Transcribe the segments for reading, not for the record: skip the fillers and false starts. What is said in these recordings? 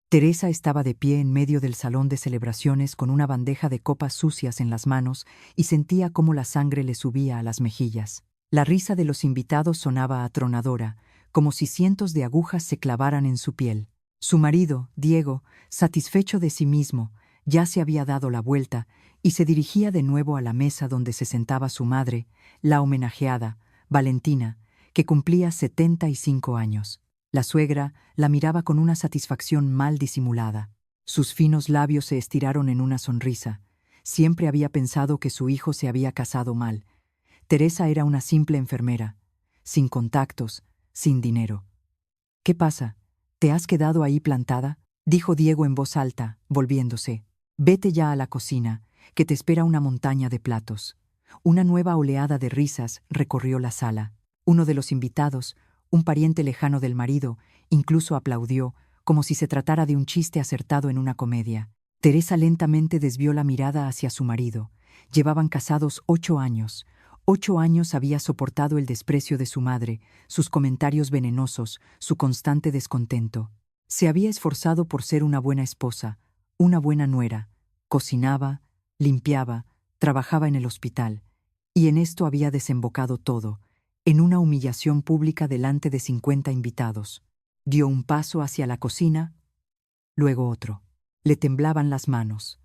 Teresa estaba de pie en medio del salón de celebraciones con una bandeja de copas sucias en las manos y sentía cómo la sangre le subía a las mejillas. La risa de los invitados sonaba atronadora, como si cientos de agujas se clavaran en su piel. Su marido, Diego, satisfecho de sí mismo, ya se había dado la vuelta y se dirigía de nuevo a la mesa donde se sentaba su madre, la homenajeada, Valentina, que cumplía 75 años. La suegra la miraba con una satisfacción mal disimulada. Sus finos labios se estiraron en una sonrisa. Siempre había pensado que su hijo se había casado mal. Teresa era una simple enfermera, sin contactos, sin dinero. «¿Qué pasa? ¿Te has quedado ahí plantada?», dijo Diego en voz alta, volviéndose. «Vete ya a la cocina, que te espera una montaña de platos». Una nueva oleada de risas recorrió la sala. Uno de los invitados, un pariente lejano del marido, incluso aplaudió, como si se tratara de un chiste acertado en una comedia. Teresa lentamente desvió la mirada hacia su marido. Llevaban casados 8 años. 8 años había soportado el desprecio de su madre, sus comentarios venenosos, su constante descontento. Se había esforzado por ser una buena esposa, una buena nuera. Cocinaba, limpiaba, trabajaba en el hospital. Y en esto había desembocado todo, en una humillación pública delante de 50 invitados. Dio un paso hacia la cocina, luego otro. Le temblaban las manos.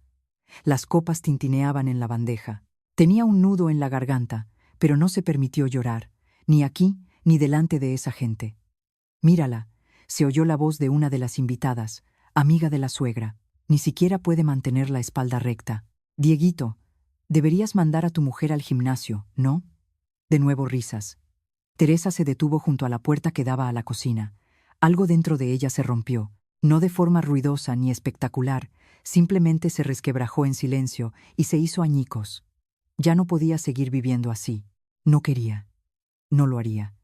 Las copas tintineaban en la bandeja. Tenía un nudo en la garganta, pero no se permitió llorar, ni aquí ni delante de esa gente. «Mírala», se oyó la voz de una de las invitadas, amiga de la suegra. «Ni siquiera puede mantener la espalda recta. Dieguito, deberías mandar a tu mujer al gimnasio, ¿no?». De nuevo risas. Teresa se detuvo junto a la puerta que daba a la cocina. Algo dentro de ella se rompió, no de forma ruidosa ni espectacular, simplemente se resquebrajó en silencio y se hizo añicos. Ya no podía seguir viviendo así. No quería. No lo haría.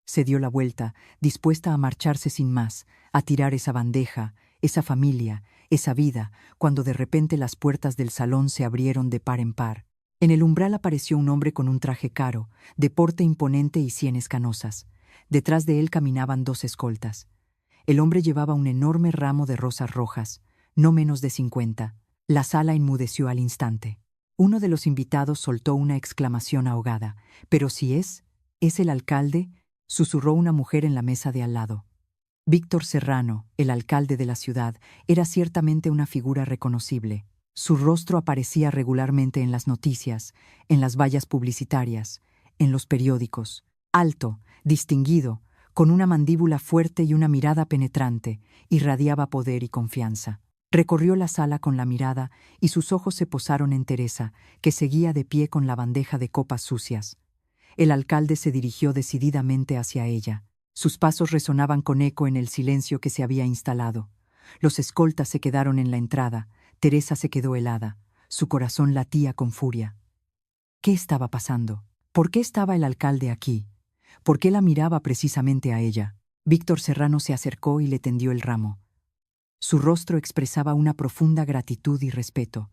Se dio la vuelta, dispuesta a marcharse sin más, a tirar esa bandeja, esa familia, esa vida, cuando de repente las puertas del salón se abrieron de par en par. En el umbral apareció un hombre con un traje caro, de porte imponente y sienes canosas. Detrás de él caminaban 2 escoltas. El hombre llevaba un enorme ramo de rosas rojas, no menos de 50. La sala enmudeció al instante. Uno de los invitados soltó una exclamación ahogada. «¿Pero si es el alcalde?», susurró una mujer en la mesa de al lado. Víctor Serrano, el alcalde de la ciudad, era ciertamente una figura reconocible. Su rostro aparecía regularmente en las noticias, en las vallas publicitarias, en los periódicos. Alto, distinguido, con una mandíbula fuerte y una mirada penetrante, irradiaba poder y confianza. Recorrió la sala con la mirada y sus ojos se posaron en Teresa, que seguía de pie con la bandeja de copas sucias. El alcalde se dirigió decididamente hacia ella. Sus pasos resonaban con eco en el silencio que se había instalado. Los escoltas se quedaron en la entrada. Teresa se quedó helada. Su corazón latía con furia. ¿Qué estaba pasando? ¿Por qué estaba el alcalde aquí? ¿Por qué la miraba precisamente a ella? Víctor Serrano se acercó y le tendió el ramo. Su rostro expresaba una profunda gratitud y respeto.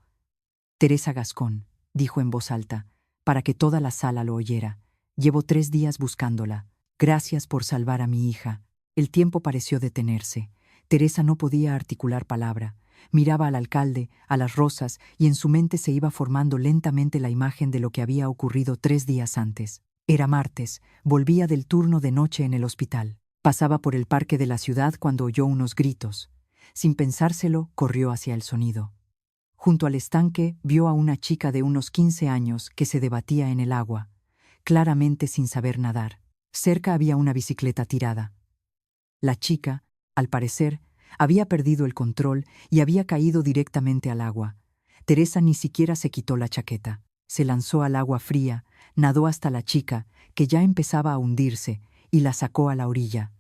«Teresa Gascón», dijo en voz alta, para que toda la sala lo oyera. «Llevo 3 días buscándola. Gracias por salvar a mi hija». El tiempo pareció detenerse. Teresa no podía articular palabra. Miraba al alcalde, a las rosas, y en su mente se iba formando lentamente la imagen de lo que había ocurrido 3 días antes. Era martes, volvía del turno de noche en el hospital. Pasaba por el parque de la ciudad cuando oyó unos gritos. Sin pensárselo, corrió hacia el sonido. Junto al estanque vio a una chica de unos 15 años que se debatía en el agua, claramente sin saber nadar. Cerca había una bicicleta tirada. La chica, al parecer, había perdido el control y había caído directamente al agua. Teresa ni siquiera se quitó la chaqueta. Se lanzó al agua fría, nadó hasta la chica, que ya empezaba a hundirse, y la sacó a la orilla.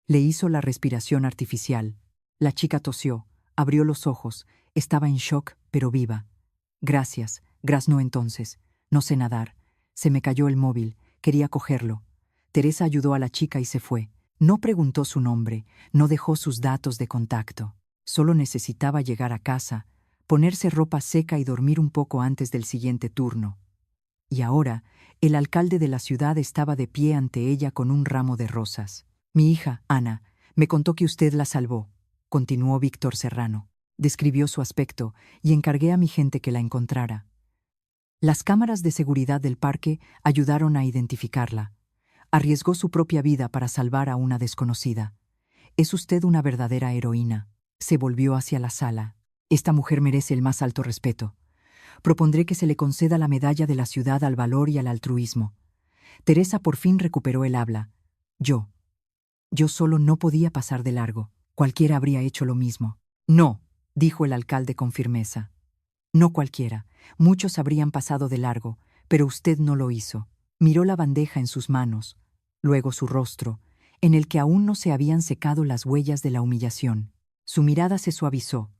Le hizo la respiración artificial. La chica tosió, abrió los ojos, estaba en shock, pero viva. «Gracias», graznó entonces. «No sé nadar. Se me cayó el móvil, quería cogerlo». Teresa ayudó a la chica y se fue. No preguntó su nombre, no dejó sus datos de contacto. Solo necesitaba llegar a casa, ponerse ropa seca y dormir un poco antes del siguiente turno. Y ahora, el alcalde de la ciudad estaba de pie ante ella con un ramo de rosas. «Mi hija, Ana, me contó que usted la salvó. continuó Víctor Serrano. Describió su aspecto y encargué a mi gente que la encontrara. Las cámaras de seguridad del parque ayudaron a identificarla. Arriesgó su propia vida para salvar a una desconocida. Es usted una verdadera heroína. Se volvió hacia la sala. Esta mujer merece el más alto respeto. Propondré que se le conceda la medalla de la ciudad al valor y al altruismo. Teresa por fin recuperó el habla. Yo solo no podía pasar de largo. Cualquiera habría hecho lo mismo. No, dijo el alcalde con firmeza. No cualquiera. Muchos habrían pasado de largo, pero usted no lo hizo. Miró la bandeja en sus manos, luego su rostro, en el que aún no se habían secado las huellas de la humillación. Su mirada se suavizó.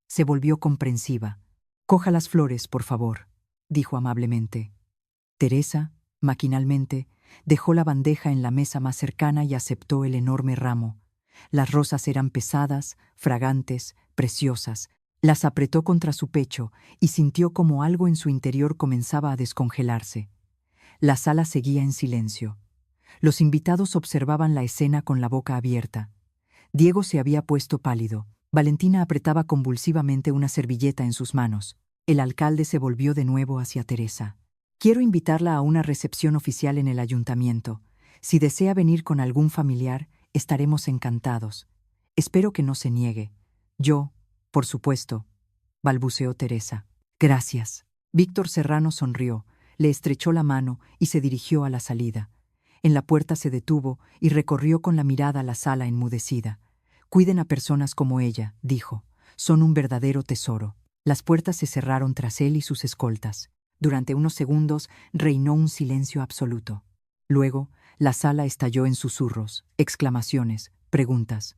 Se volvió comprensiva. «Coja las flores, por favor», dijo amablemente. Teresa, maquinalmente, dejó la bandeja en la mesa más cercana y aceptó el enorme ramo. Las rosas eran pesadas, fragantes, preciosas. Las apretó contra su pecho y sintió como algo en su interior comenzaba a descongelarse. La sala seguía en silencio. Los invitados observaban la escena con la boca abierta. Diego se había puesto pálido. Valentina apretaba convulsivamente una servilleta en sus manos. El alcalde se volvió de nuevo hacia Teresa. «Quiero invitarla a una recepción oficial en el ayuntamiento. Si desea venir con algún familiar, estaremos encantados. Espero que no se niegue». «Yo, por supuesto», balbuceó Teresa. «Gracias». Víctor Serrano sonrió, le estrechó la mano y se dirigió a la salida. En la puerta se detuvo y recorrió con la mirada la sala enmudecida. «Cuiden a personas como ella», dijo. «Son un verdadero tesoro». Las puertas se cerraron tras él y sus escoltas. Durante unos segundos reinó un silencio absoluto. Luego, la sala estalló en susurros, exclamaciones, preguntas.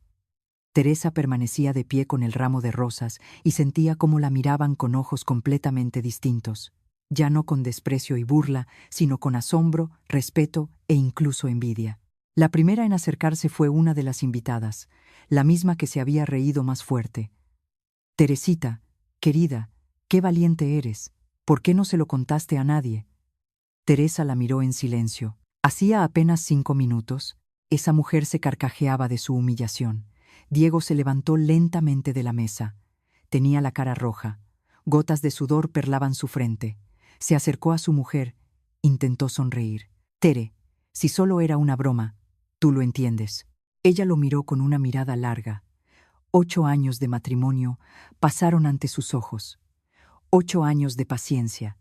Teresa permanecía de pie con el ramo de rosas y sentía cómo la miraban con ojos completamente distintos. Ya no con desprecio y burla, sino con asombro, respeto e incluso envidia. La primera en acercarse fue una de las invitadas, la misma que se había reído más fuerte. «Teresita, querida, qué valiente eres. ¿Por qué no se lo contaste a nadie?» Teresa la miró en silencio. Hacía apenas 5 minutos, esa mujer se carcajeaba de su humillación. Diego se levantó lentamente de la mesa. Tenía la cara roja. Gotas de sudor perlaban su frente. Se acercó a su mujer. Intentó sonreír. «Tere, si solo era una broma, tú lo entiendes». Ella lo miró con una mirada larga. 8 años de matrimonio pasaron ante sus ojos. 8 años de paciencia,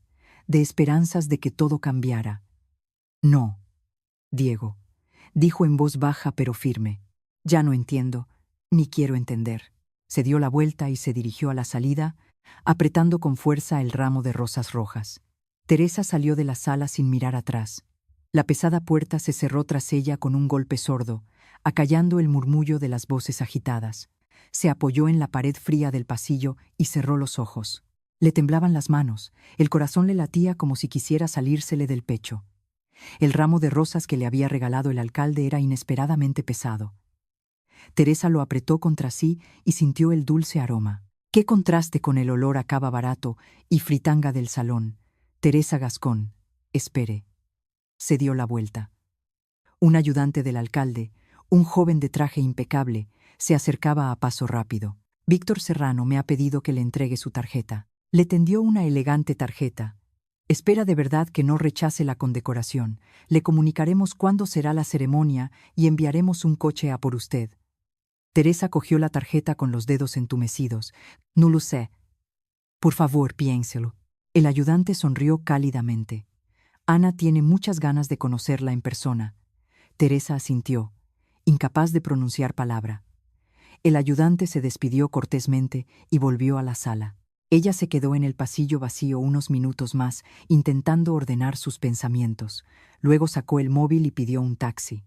de esperanzas de que todo cambiara. «No, Diego», dijo en voz baja pero firme. «Ya no entiendo, ni quiero entender». Se dio la vuelta y se dirigió a la salida, apretando con fuerza el ramo de rosas rojas. Teresa salió de la sala sin mirar atrás. La pesada puerta se cerró tras ella con un golpe sordo, acallando el murmullo de las voces agitadas. Se apoyó en la pared fría del pasillo y cerró los ojos. Le temblaban las manos, el corazón le latía como si quisiera salírsele del pecho. El ramo de rosas que le había regalado el alcalde era inesperadamente pesado. Teresa lo apretó contra sí y sintió el dulce aroma. Qué contraste con el olor a cava barato y fritanga del salón. «Teresa Gascón, espere». Se dio la vuelta. Un ayudante del alcalde, un joven de traje impecable, se acercaba a paso rápido. «Víctor Serrano me ha pedido que le entregue su tarjeta». Le tendió una elegante tarjeta. «Espera de verdad que no rechace la condecoración. Le comunicaremos cuándo será la ceremonia y enviaremos un coche a por usted». Teresa cogió la tarjeta con los dedos entumecidos. «No lo sé. Por favor, piénselo». El ayudante sonrió cálidamente. «Ana tiene muchas ganas de conocerla en persona». Teresa asintió, incapaz de pronunciar palabra. El ayudante se despidió cortésmente y volvió a la sala. Ella se quedó en el pasillo vacío unos minutos más, intentando ordenar sus pensamientos. Luego sacó el móvil y pidió un taxi.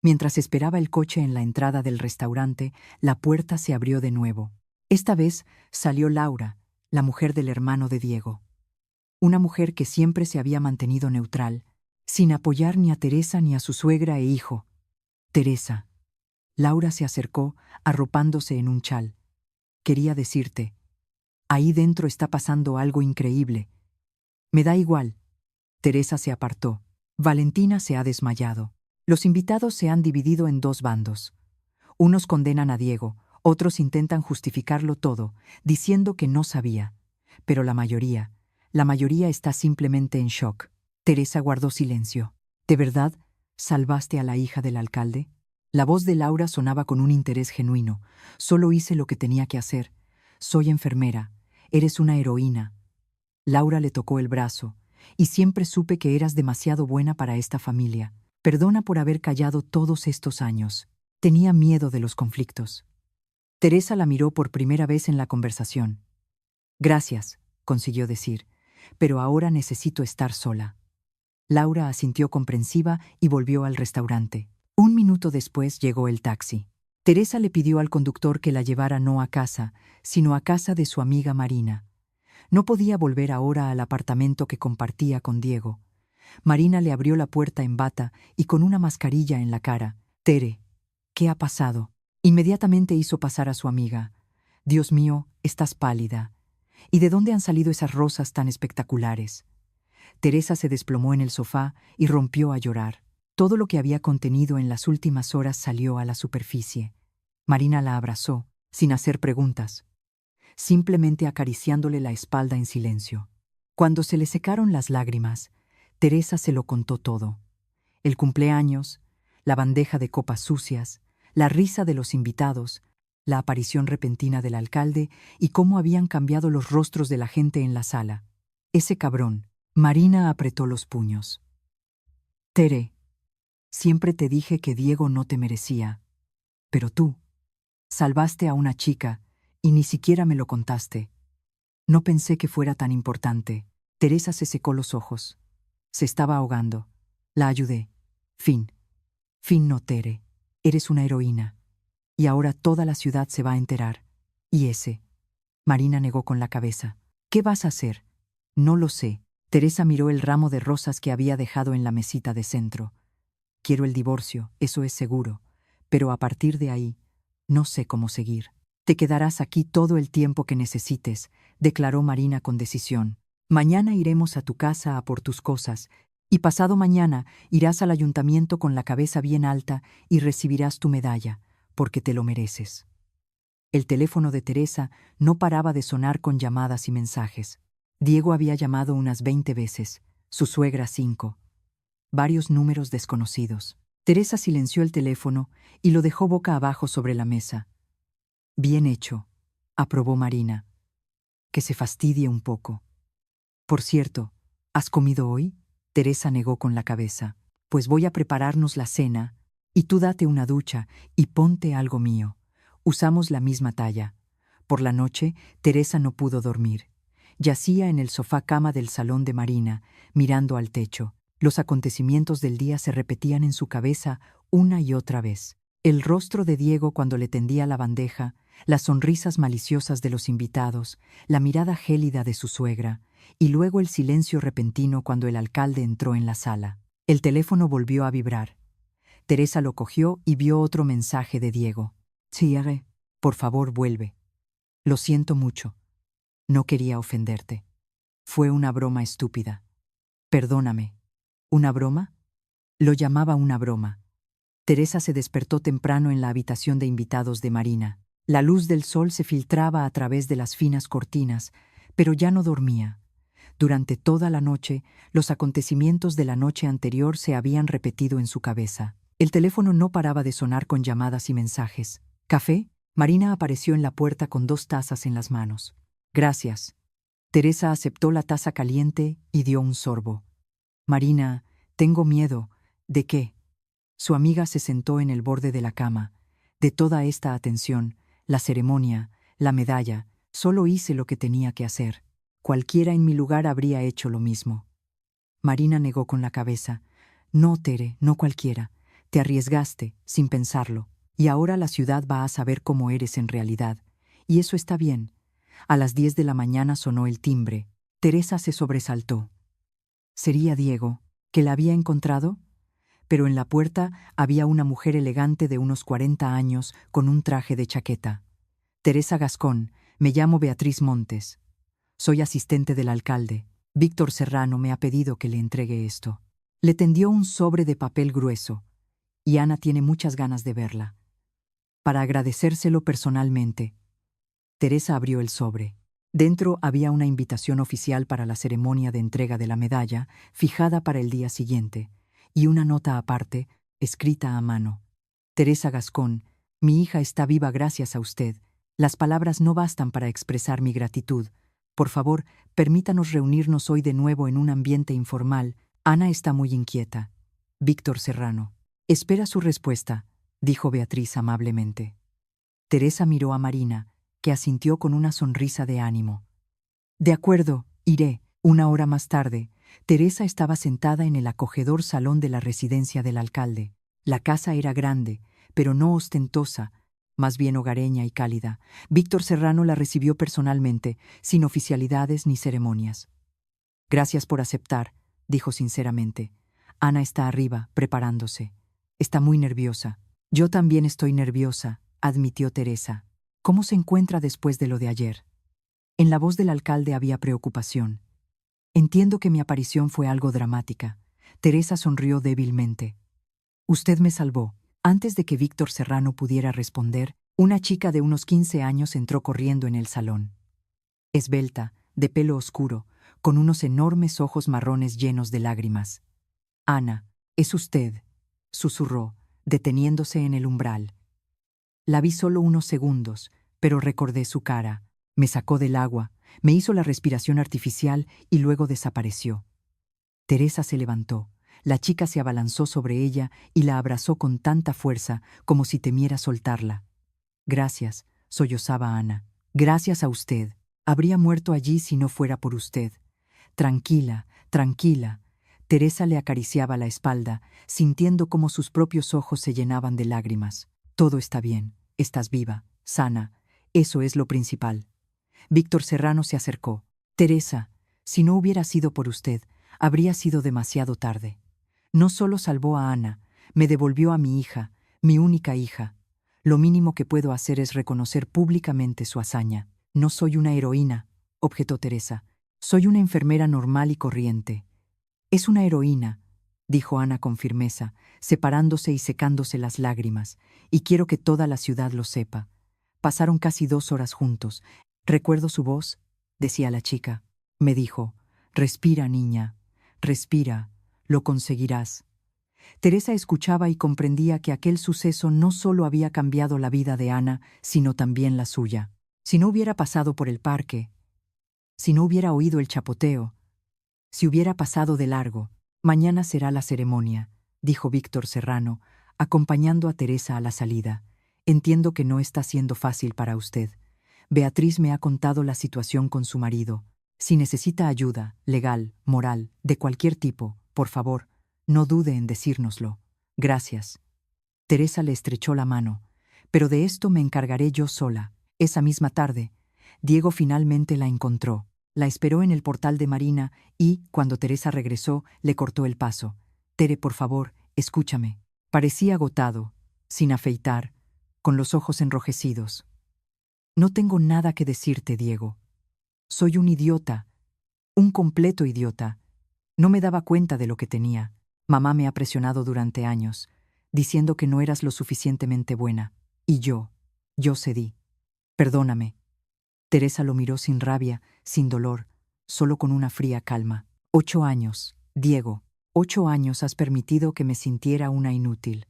Mientras esperaba el coche en la entrada del restaurante, la puerta se abrió de nuevo. Esta vez salió Laura, la mujer del hermano de Diego. Una mujer que siempre se había mantenido neutral, sin apoyar ni a Teresa ni a su suegra e hijo. «Teresa». Laura se acercó, arropándose en un chal. «Quería decirte, ahí dentro está pasando algo increíble». «Me da igual». Teresa se apartó. Valentina se ha desmayado. Los invitados se han dividido en 2 bandos. Unos condenan a Diego, Otros intentan justificarlo todo, diciendo que no sabía. Pero la mayoría está simplemente en shock. Teresa guardó silencio. ¿De verdad salvaste a la hija del alcalde? La voz de Laura sonaba con un interés genuino. Solo hice lo que tenía que hacer. Soy enfermera. Eres una heroína. Laura le tocó el brazo. Y siempre supe que eras demasiado buena para esta familia. Perdona por haber callado todos estos años. Tenía miedo de los conflictos. Teresa la miró por primera vez en la conversación. Gracias, consiguió decir, pero ahora necesito estar sola. Laura asintió comprensiva y volvió al restaurante. Un minuto después llegó el taxi. Teresa le pidió al conductor que la llevara no a casa, sino a casa de su amiga Marina. No podía volver ahora al apartamento que compartía con Diego. Marina le abrió la puerta en bata y con una mascarilla en la cara. Tere, ¿qué ha pasado? Inmediatamente hizo pasar a su amiga. Dios mío, estás pálida. ¿Y de dónde han salido esas rosas tan espectaculares? Teresa se desplomó en el sofá y rompió a llorar. Todo lo que había contenido en las últimas horas salió a la superficie. Marina la abrazó, sin hacer preguntas, simplemente acariciándole la espalda en silencio. Cuando se le secaron las lágrimas, Teresa se lo contó todo. El cumpleaños, la bandeja de copas sucias, la risa de los invitados, la aparición repentina del alcalde y cómo habían cambiado los rostros de la gente en la sala. Ese cabrón. Marina apretó los puños. Tere, siempre te dije que Diego no te merecía. Pero tú salvaste a una chica y ni siquiera me lo contaste. No pensé que fuera tan importante. Teresa se secó los ojos. Se estaba ahogando. La ayudé. Fin. Fin no, Tere. Eres una heroína. Y ahora toda la ciudad se va a enterar. ¿Y ese? Marina negó con la cabeza. ¿Qué vas a hacer? No lo sé. Teresa miró el ramo de rosas que había dejado en la mesita de centro. Quiero el divorcio, eso es seguro. Pero a partir de ahí, no sé cómo seguir. Te quedarás aquí todo el tiempo que necesites, declaró Marina con decisión. Mañana iremos a tu casa a por tus cosas, y pasado mañana irás al ayuntamiento con la cabeza bien alta y recibirás tu medalla, porque te lo mereces. El teléfono de Teresa no paraba de sonar con llamadas y mensajes. Diego había llamado unas 20 veces, su suegra 5. Varios números desconocidos. Teresa silenció el teléfono y lo dejó boca abajo sobre la mesa. Bien hecho, aprobó Marina. Que se fastidie un poco. Por cierto, ¿has comido hoy? Teresa negó con la cabeza. Pues voy a prepararnos la cena, y tú date una ducha y ponte algo mío. Usamos la misma talla. Por la noche, Teresa no pudo dormir. Yacía en el sofá cama del salón de Marina, mirando al techo. Los acontecimientos del día se repetían en su cabeza una y otra vez. El rostro de Diego cuando le tendía la bandeja, las sonrisas maliciosas de los invitados, la mirada gélida de su suegra, y luego el silencio repentino cuando el alcalde entró en la sala. El teléfono volvió a vibrar. Teresa lo cogió y vio otro mensaje de Diego. Thierry, por favor vuelve. Lo siento mucho. No quería ofenderte. Fue una broma estúpida. Perdóname. ¿Una broma? Lo llamaba una broma. Teresa se despertó temprano en la habitación de invitados de Marina. La luz del sol se filtraba a través de las finas cortinas, pero ya no dormía. Durante toda la noche, los acontecimientos de la noche anterior se habían repetido en su cabeza. El teléfono no paraba de sonar con llamadas y mensajes. ¿Café? Marina apareció en la puerta con 2 tazas en las manos. Gracias. Teresa aceptó la taza caliente y dio un sorbo. Marina, tengo miedo. ¿De qué? Su amiga se sentó en el borde de la cama. De toda esta atención, la ceremonia, la medalla, solo hice lo que tenía que hacer. Cualquiera en mi lugar habría hecho lo mismo. Marina negó con la cabeza. No, Tere, no cualquiera. Te arriesgaste, sin pensarlo. Y ahora la ciudad va a saber cómo eres en realidad. Y eso está bien. A las 10 de la mañana sonó el timbre. Teresa se sobresaltó. ¿Sería Diego, que la había encontrado? Pero en la puerta había una mujer elegante de unos 40 años con un traje de chaqueta. Teresa Gascón, me llamo Beatriz Montes. Soy asistente del alcalde. Víctor Serrano me ha pedido que le entregue esto. Le tendió un sobre de papel grueso, y Ana tiene muchas ganas de verla. para agradecérselo personalmente. Teresa abrió el sobre. Dentro había una invitación oficial para la ceremonia de entrega de la medalla, fijada para el día siguiente, y una nota aparte, escrita a mano. Teresa Gascón, mi hija está viva gracias a usted. Las palabras no bastan para expresar mi gratitud. Por favor, permítanos reunirnos hoy de nuevo en un ambiente informal. Ana está muy inquieta. Víctor Serrano. Espera su respuesta, dijo Beatriz amablemente. Teresa miró a Marina, que asintió con una sonrisa de ánimo. De acuerdo, iré. Una hora más tarde, Teresa estaba sentada en el acogedor salón de la residencia del alcalde. La casa era grande, pero no ostentosa, más bien hogareña y cálida. Víctor Serrano la recibió personalmente, sin oficialidades ni ceremonias. Gracias por aceptar, dijo sinceramente. Ana está arriba, preparándose. Está muy nerviosa. Yo también estoy nerviosa, admitió Teresa. ¿Cómo se encuentra después de lo de ayer? En la voz del alcalde había preocupación. Entiendo que mi aparición fue algo dramática. Teresa sonrió débilmente. Usted me salvó. Antes de que Víctor Serrano pudiera responder, una chica de unos 15 años entró corriendo en el salón. Esbelta, de pelo oscuro, con unos enormes ojos marrones llenos de lágrimas. Ana, es usted, susurró, deteniéndose en el umbral. La vi solo unos segundos, pero recordé su cara. Me sacó del agua, me hizo la respiración artificial y luego desapareció. Teresa se levantó. La chica se abalanzó sobre ella y la abrazó con tanta fuerza como si temiera soltarla. Gracias, sollozaba Ana. Gracias a usted. Habría muerto allí si no fuera por usted. Tranquila, tranquila. Teresa le acariciaba la espalda, sintiendo cómo sus propios ojos se llenaban de lágrimas. Todo está bien, estás viva, sana. Eso es lo principal. Víctor Serrano se acercó. Teresa, si no hubiera sido por usted, habría sido demasiado tarde. No solo salvó a Ana, me devolvió a mi hija, mi única hija. Lo mínimo que puedo hacer es reconocer públicamente su hazaña. No soy una heroína, objetó Teresa. Soy una enfermera normal y corriente. Es una heroína, dijo Ana con firmeza, separándose y secándose las lágrimas, y quiero que toda la ciudad lo sepa. Pasaron casi 2 horas juntos. Recuerdo su voz, decía la chica. Me dijo, respira, niña, respira, lo conseguirás. Teresa escuchaba y comprendía que aquel suceso no solo había cambiado la vida de Ana, sino también la suya. Si no hubiera pasado por el parque, si no hubiera oído el chapoteo, si hubiera pasado de largo, mañana será la ceremonia, dijo Víctor Serrano, acompañando a Teresa a la salida. Entiendo que no está siendo fácil para usted. Beatriz me ha contado la situación con su marido. Si necesita ayuda, legal, moral, de cualquier tipo, por favor, no dude en decírnoslo. Gracias. Teresa le estrechó la mano. Pero de esto me encargaré yo sola. Esa misma tarde, Diego finalmente la encontró. La esperó en el portal de Marina y, cuando Teresa regresó, le cortó el paso. Tere, por favor, escúchame. Parecía agotado, sin afeitar, con los ojos enrojecidos. No tengo nada que decirte, Diego. Soy un idiota, un completo idiota. No me daba cuenta de lo que tenía. Mamá me ha presionado durante años, diciendo que no eras lo suficientemente buena. Y yo cedí. Perdóname. Teresa lo miró sin rabia, sin dolor, solo con una fría calma. 8 años, Diego. 8 años has permitido que me sintiera una inútil.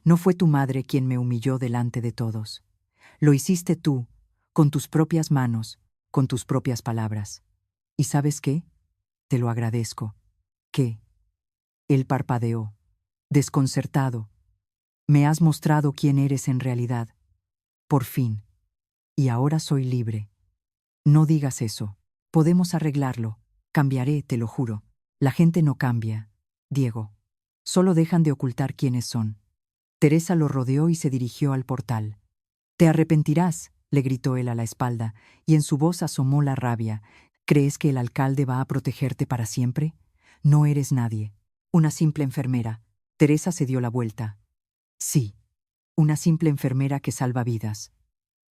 No fue tu madre quien me humilló delante de todos. Lo hiciste tú, con tus propias manos, con tus propias palabras. ¿Y sabes qué? Te lo agradezco. ¿Qué? Él parpadeó, desconcertado. Me has mostrado quién eres en realidad. Por fin. Y ahora soy libre. No digas eso. Podemos arreglarlo. Cambiaré, te lo juro. La gente no cambia, Diego. Solo dejan de ocultar quiénes son. Teresa lo rodeó y se dirigió al portal. Te arrepentirás, le gritó él a la espalda, y en su voz asomó la rabia. ¿Crees que el alcalde va a protegerte para siempre? No eres nadie. Una simple enfermera. Teresa se dio la vuelta. Sí, una simple enfermera que salva vidas.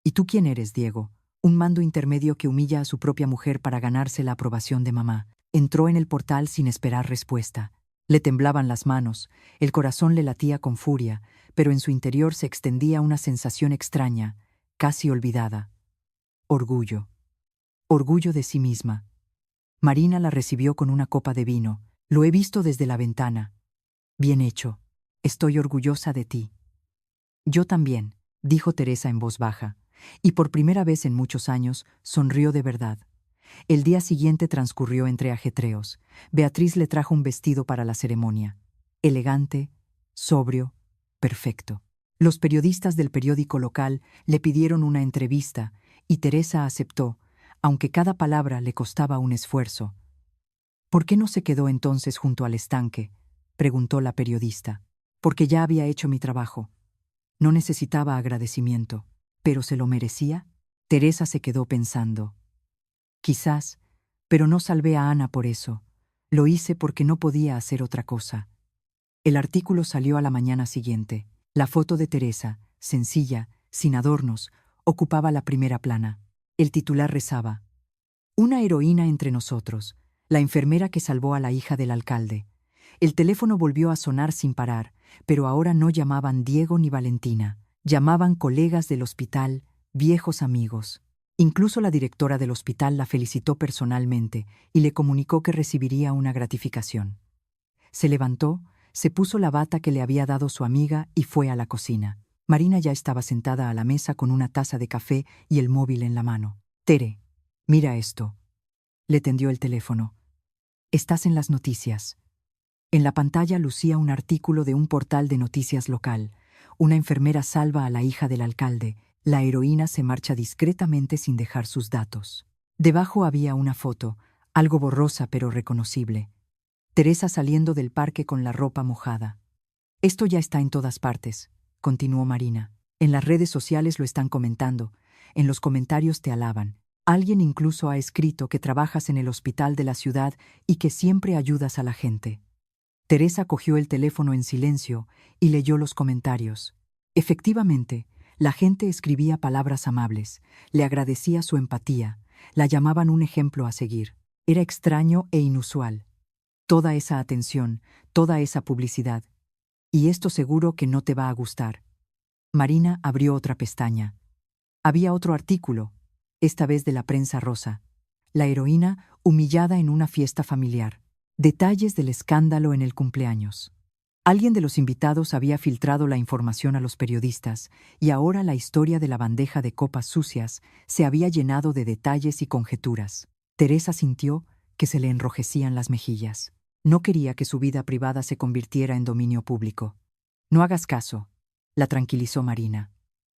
¿Y tú quién eres, Diego? Un mando intermedio que humilla a su propia mujer para ganarse la aprobación de mamá. Entró en el portal sin esperar respuesta. Le temblaban las manos, el corazón le latía con furia, pero en su interior se extendía una sensación extraña, casi olvidada. Orgullo. Orgullo de sí misma. Marina la recibió con una copa de vino. Lo he visto desde la ventana. Bien hecho. Estoy orgullosa de ti. Yo también, dijo Teresa en voz baja, y por primera vez en muchos años sonrió de verdad. El día siguiente transcurrió entre ajetreos. Beatriz le trajo un vestido para la ceremonia. Elegante, sobrio, perfecto. Los periodistas del periódico local le pidieron una entrevista y Teresa aceptó, aunque cada palabra le costaba un esfuerzo. ¿Por qué no se quedó entonces junto al estanque?, preguntó la periodista. Porque ya había hecho mi trabajo. No necesitaba agradecimiento, pero ¿se lo merecía? Teresa se quedó pensando. Quizás, pero no salvé a Ana por eso. Lo hice porque no podía hacer otra cosa. El artículo salió a la mañana siguiente. La foto de Teresa, sencilla, sin adornos, ocupaba la primera plana. El titular rezaba: Una heroína entre nosotros, la enfermera que salvó a la hija del alcalde. El teléfono volvió a sonar sin parar, pero ahora no llamaban Diego ni Valentina. Llamaban colegas del hospital, viejos amigos. Incluso la directora del hospital la felicitó personalmente y le comunicó que recibiría una gratificación. Se levantó, se puso la bata que le había dado su amiga y fue a la cocina. Marina ya estaba sentada a la mesa con una taza de café y el móvil en la mano. Tere, mira esto. Le tendió el teléfono. Estás en las noticias. En la pantalla lucía un artículo de un portal de noticias local. Una enfermera salva a la hija del alcalde. La heroína se marcha discretamente sin dejar sus datos. Debajo había una foto, algo borrosa pero reconocible. Teresa saliendo del parque con la ropa mojada. Esto ya está en todas partes, continuó Marina. En las redes sociales lo están comentando. En los comentarios te alaban. Alguien incluso ha escrito que trabajas en el hospital de la ciudad y que siempre ayudas a la gente. Teresa cogió el teléfono en silencio y leyó los comentarios. Efectivamente, la gente escribía palabras amables, le agradecía su empatía, la llamaban un ejemplo a seguir. Era extraño e inusual. Toda esa atención, toda esa publicidad. Y esto seguro que no te va a gustar. Marina abrió otra pestaña. Había otro artículo, esta vez de la prensa rosa. La heroína humillada en una fiesta familiar. Detalles del escándalo en el cumpleaños. Alguien de los invitados había filtrado la información a los periodistas y ahora la historia de la bandeja de copas sucias se había llenado de detalles y conjeturas. Teresa sintió que se le enrojecían las mejillas. No quería que su vida privada se convirtiera en dominio público. No hagas caso, la tranquilizó Marina.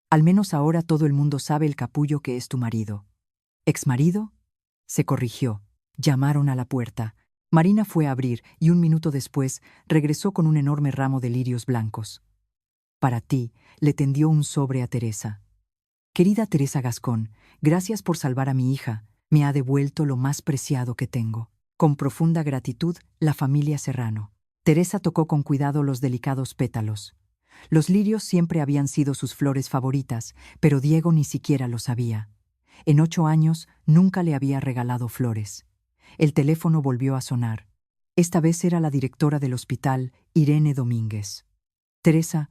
Al menos ahora todo el mundo sabe el capullo que es tu marido. ¿Exmarido? Se corrigió. Llamaron a la puerta. Marina fue a abrir y 1 minuto después regresó con un enorme ramo de lirios blancos. Para ti, le tendió un sobre a Teresa. Querida Teresa Gascón, gracias por salvar a mi hija. Me ha devuelto lo más preciado que tengo. Con profunda gratitud, la familia Serrano. Teresa tocó con cuidado los delicados pétalos. Los lirios siempre habían sido sus flores favoritas, pero Diego ni siquiera lo sabía. En 8 años nunca le había regalado flores. El teléfono volvió a sonar. Esta vez era la directora del hospital, Irene Domínguez. Teresa,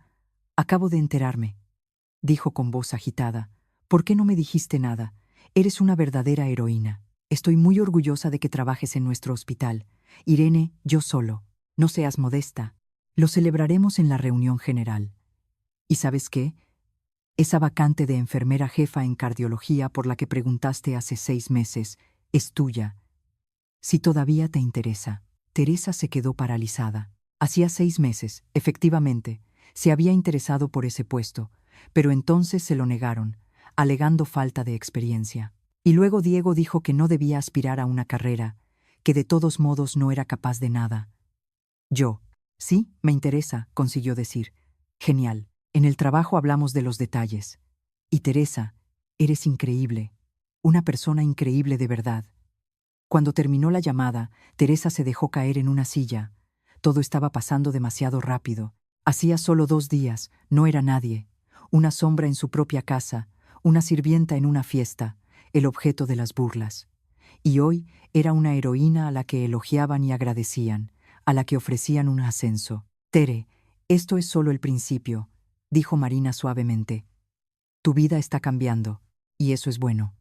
acabo de enterarme, dijo con voz agitada. ¿Por qué no me dijiste nada? Eres una verdadera heroína. Estoy muy orgullosa de que trabajes en nuestro hospital. Irene, yo solo. No seas modesta. Lo celebraremos en la reunión general. ¿Y sabes qué? Esa vacante de enfermera jefa en cardiología por la que preguntaste hace 6 meses es tuya. Si todavía te interesa. Teresa se quedó paralizada. Hacía 6 meses, efectivamente, se había interesado por ese puesto, pero entonces se lo negaron, alegando falta de experiencia. Y luego Diego dijo que no debía aspirar a una carrera, que de todos modos no era capaz de nada. Yo, sí, me interesa, consiguió decir. Genial. En el trabajo hablamos de los detalles. Y Teresa, eres increíble. Una persona increíble de verdad. Cuando terminó la llamada, Teresa se dejó caer en una silla. Todo estaba pasando demasiado rápido. Hacía solo 2 días, no era nadie. Una sombra en su propia casa, una sirvienta en una fiesta, el objeto de las burlas. Y hoy era una heroína a la que elogiaban y agradecían, a la que ofrecían un ascenso. «Tere, esto es solo el principio», dijo Marina suavemente. «Tu vida está cambiando, y eso es bueno.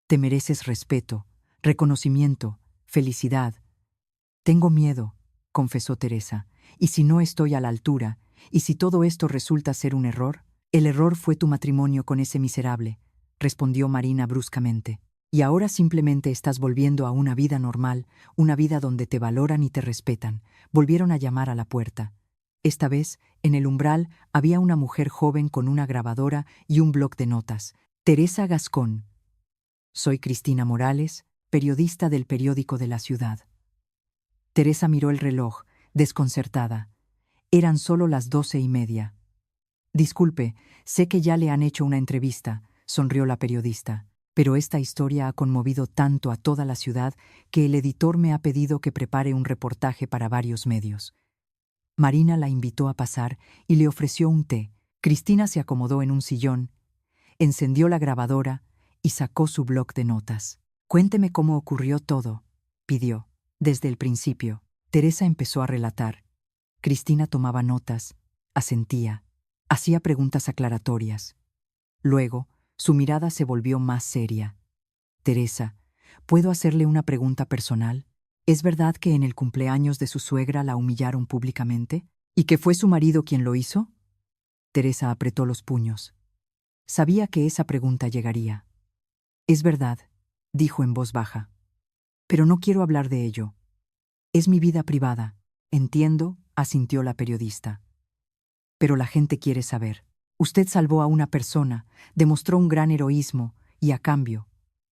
Te mereces respeto, reconocimiento, felicidad». «Tengo miedo», confesó Teresa, «y si no estoy a la altura, y si todo esto resulta ser un error». «El error fue tu matrimonio con ese miserable», respondió Marina bruscamente. «Y ahora simplemente estás volviendo a una vida normal, una vida donde te valoran y te respetan». Volvieron a llamar a la puerta. Esta vez, en el umbral, había una mujer joven con una grabadora y un bloc de notas. «Teresa Gascón. Soy Cristina Morales, periodista del periódico de la ciudad». Teresa miró el reloj, desconcertada. Eran solo las 12:30. «Disculpe, sé que ya le han hecho una entrevista», sonrió la periodista, «pero esta historia ha conmovido tanto a toda la ciudad que el editor me ha pedido que prepare un reportaje para varios medios». Marina la invitó a pasar y le ofreció un té. Cristina se acomodó en un sillón, encendió la grabadora y sacó su bloc de notas. «Cuénteme cómo ocurrió todo», pidió. «Desde el principio». Teresa empezó a relatar. Cristina tomaba notas, asentía, hacía preguntas aclaratorias. Luego, su mirada se volvió más seria. «Teresa, ¿puedo hacerle una pregunta personal? ¿Es verdad que en el cumpleaños de su suegra la humillaron públicamente? ¿Y que fue su marido quien lo hizo?» Teresa apretó los puños. Sabía que esa pregunta llegaría. «Es verdad», dijo en voz baja. «Pero no quiero hablar de ello. Es mi vida privada». «Entiendo», asintió la periodista. «Pero la gente quiere saber. Usted salvó a una persona, demostró un gran heroísmo, y a cambio,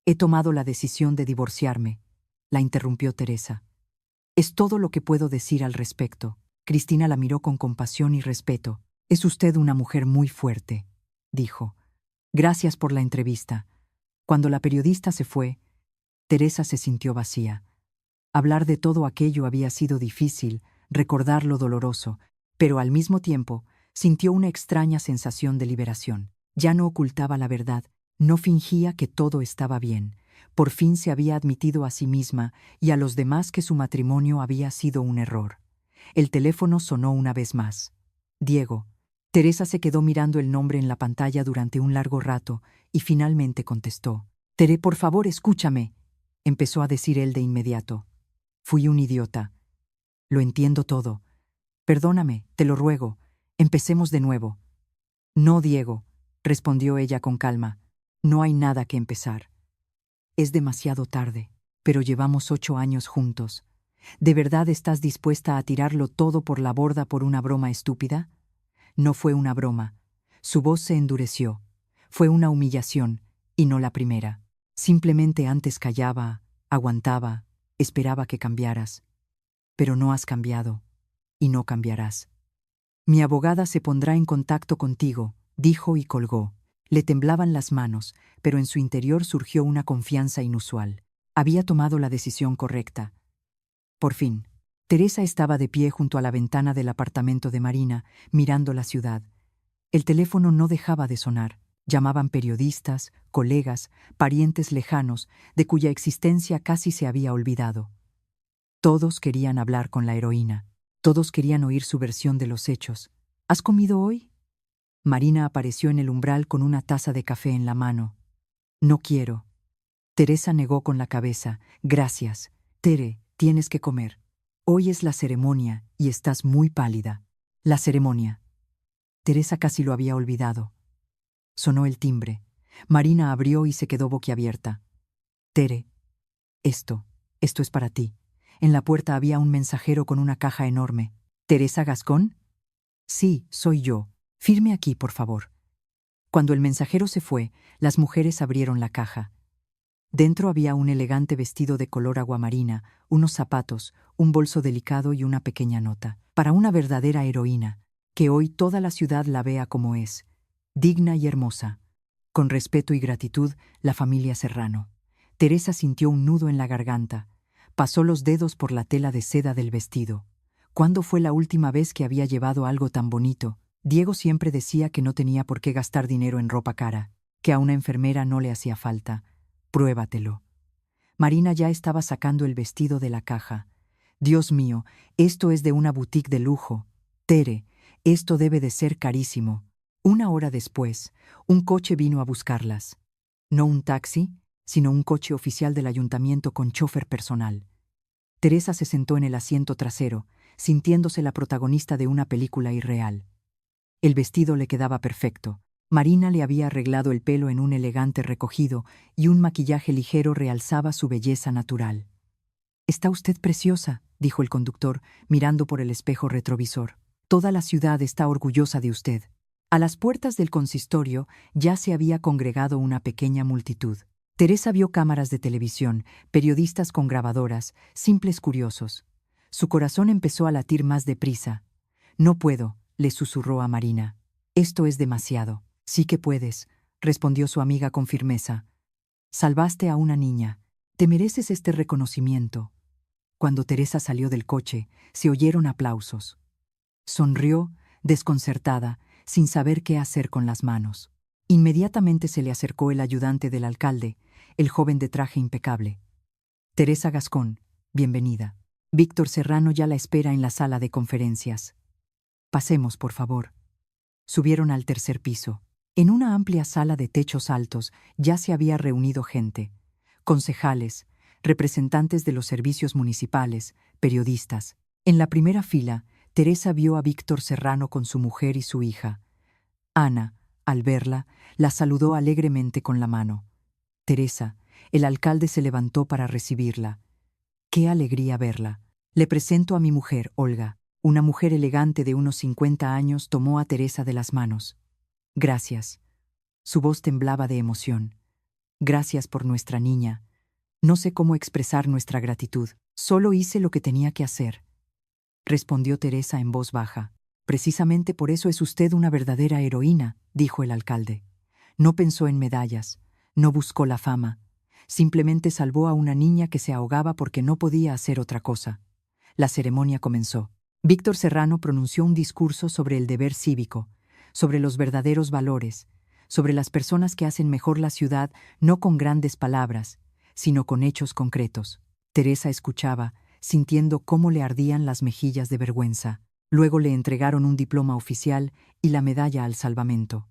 he tomado la decisión de divorciarme», la interrumpió Teresa. «Es todo lo que puedo decir al respecto». Cristina la miró con compasión y respeto. «Es usted una mujer muy fuerte», dijo. «Gracias por la entrevista». Cuando la periodista se fue, Teresa se sintió vacía. Hablar de todo aquello había sido difícil, recordar lo doloroso, pero al mismo tiempo sintió una extraña sensación de liberación. Ya no ocultaba la verdad, no fingía que todo estaba bien. Por fin se había admitido a sí misma y a los demás que su matrimonio había sido un error. El teléfono sonó una vez más. «Diego». Teresa se quedó mirando el nombre en la pantalla durante un largo rato y finalmente contestó. «Tere, por favor, escúchame», empezó a decir él de inmediato. «Fui un idiota. Lo entiendo todo. Perdóname, te lo ruego. Empecemos de nuevo». «No, Diego», respondió ella con calma. «No hay nada que empezar. Es demasiado tarde, pero llevamos 8 años juntos. ¿De verdad estás dispuesta a tirarlo todo por la borda por una broma estúpida?» No fue una broma. Su voz se endureció. Fue una humillación, y no la primera. Simplemente antes callaba, aguantaba, esperaba que cambiaras. Pero no has cambiado, y no cambiarás. «Mi abogada se pondrá en contacto contigo», dijo y colgó. Le temblaban las manos, pero en su interior surgió una confianza inusual. Había tomado la decisión correcta. Por fin, Teresa estaba de pie junto a la ventana del apartamento de Marina, mirando la ciudad. El teléfono no dejaba de sonar. Llamaban periodistas, colegas, parientes lejanos, de cuya existencia casi se había olvidado. Todos querían hablar con la heroína. Todos querían oír su versión de los hechos. «¿Has comido hoy?». Marina apareció en el umbral con una taza de café en la mano. «No quiero». Teresa negó con la cabeza. «Gracias. Tere, tienes que comer. Hoy es la ceremonia y estás muy pálida». «La ceremonia». Teresa casi lo había olvidado. Sonó el timbre. Marina abrió y se quedó boquiabierta. «Tere, esto es para ti». En la puerta había un mensajero con una caja enorme. «¿Teresa Gascón?». «Sí, soy yo. Firme aquí, por favor». Cuando el mensajero se fue, las mujeres abrieron la caja. Dentro había un elegante vestido de color aguamarina, unos zapatos, un bolso delicado y una pequeña nota. «Para una verdadera heroína, que hoy toda la ciudad la vea como es, digna y hermosa. Con respeto y gratitud, la familia Serrano». Teresa sintió un nudo en la garganta. Pasó los dedos por la tela de seda del vestido. ¿Cuándo fue la última vez que había llevado algo tan bonito? Diego siempre decía que no tenía por qué gastar dinero en ropa cara, que a una enfermera no le hacía falta. Pruébatelo. Marina ya estaba sacando el vestido de la caja. Dios mío, esto es de una boutique de lujo. Tere, esto debe de ser carísimo. 1 hora después, un coche vino a buscarlas. No un taxi, sino un coche oficial del ayuntamiento con chofer personal. Teresa se sentó en el asiento trasero, sintiéndose la protagonista de una película irreal. El vestido le quedaba perfecto. Marina le había arreglado el pelo en un elegante recogido y un maquillaje ligero realzaba su belleza natural. «Está usted preciosa», dijo el conductor, mirando por el espejo retrovisor. «Toda la ciudad está orgullosa de usted». A las puertas del consistorio ya se había congregado una pequeña multitud. Teresa vio cámaras de televisión, periodistas con grabadoras, simples curiosos. Su corazón empezó a latir más deprisa. «No puedo», le susurró a Marina. «Esto es demasiado». «Sí que puedes», respondió su amiga con firmeza. «Salvaste a una niña. Te mereces este reconocimiento». Cuando Teresa salió del coche, se oyeron aplausos. Sonrió, desconcertada, sin saber qué hacer con las manos. Inmediatamente se le acercó el ayudante del alcalde, el joven de traje impecable. «Teresa Gascón, bienvenida. Víctor Serrano ya la espera en la sala de conferencias. Pasemos, por favor». Subieron al tercer piso. En una amplia sala de techos altos ya se había reunido gente. Concejales, representantes de los servicios municipales, periodistas. En la primera fila, Teresa vio a Víctor Serrano con su mujer y su hija. Ana, al verla, la saludó alegremente con la mano. «Teresa», el alcalde se levantó para recibirla. «Qué alegría verla. Le presento a mi mujer, Olga». Una mujer elegante de unos 50 años tomó a Teresa de las manos. «Gracias». Su voz temblaba de emoción. «Gracias por nuestra niña. No sé cómo expresar nuestra gratitud. Solo hice lo que tenía que hacer», respondió Teresa en voz baja. «Precisamente por eso es usted una verdadera heroína», dijo el alcalde. «No pensó en medallas, no buscó la fama. Simplemente salvó a una niña que se ahogaba porque no podía hacer otra cosa». La ceremonia comenzó. Víctor Serrano pronunció un discurso sobre el deber cívico, sobre los verdaderos valores, sobre las personas que hacen mejor la ciudad no con grandes palabras, sino con hechos concretos. Teresa escuchaba, sintiendo cómo le ardían las mejillas de vergüenza. Luego le entregaron un diploma oficial y la medalla al salvamento.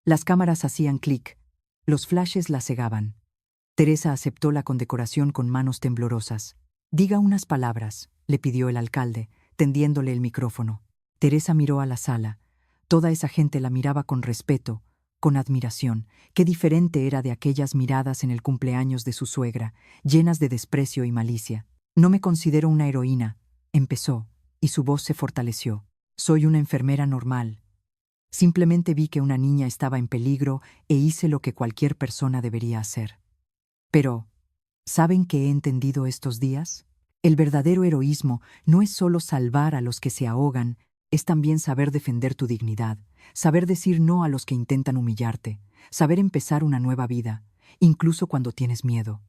Las cámaras hacían clic, los flashes la cegaban. Teresa aceptó la condecoración con manos temblorosas. «Diga unas palabras», le pidió el alcalde, tendiéndole el micrófono. Teresa miró a la sala. Toda esa gente la miraba con respeto, con admiración. Qué diferente era de aquellas miradas en el cumpleaños de su suegra, llenas de desprecio y malicia. «No me considero una heroína», empezó, y su voz se fortaleció. «Soy una enfermera normal. Simplemente vi que una niña estaba en peligro e hice lo que cualquier persona debería hacer. Pero, ¿saben qué he entendido estos días? El verdadero heroísmo no es solo salvar a los que se ahogan, es también saber defender tu dignidad, saber decir no a los que intentan humillarte, saber empezar una nueva vida, incluso cuando tienes miedo».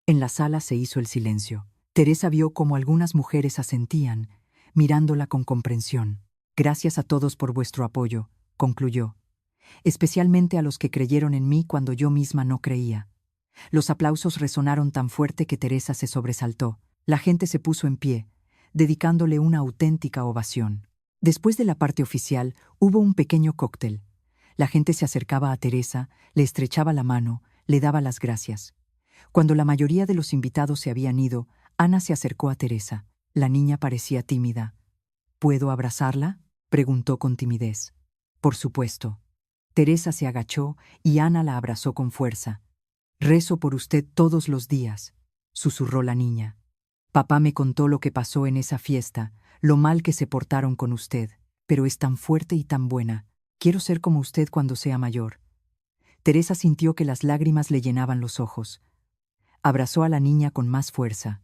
En la sala se hizo el silencio. Teresa vio cómo algunas mujeres asentían, mirándola con comprensión. «Gracias a todos por vuestro apoyo», concluyó. «Especialmente a los que creyeron en mí cuando yo misma no creía». Los aplausos resonaron tan fuerte que Teresa se sobresaltó. La gente se puso en pie, dedicándole una auténtica ovación. Después de la parte oficial, hubo un pequeño cóctel. La gente se acercaba a Teresa, le estrechaba la mano, le daba las gracias. Cuando la mayoría de los invitados se habían ido, Ana se acercó a Teresa. La niña parecía tímida. «¿Puedo abrazarla?», preguntó con timidez. «Por supuesto». Teresa se agachó y Ana la abrazó con fuerza. «Rezo por usted todos los días», susurró la niña. «Papá me contó lo que pasó en esa fiesta, lo mal que se portaron con usted, pero es tan fuerte y tan buena. Quiero ser como usted cuando sea mayor». Teresa sintió que las lágrimas le llenaban los ojos. Abrazó a la niña con más fuerza.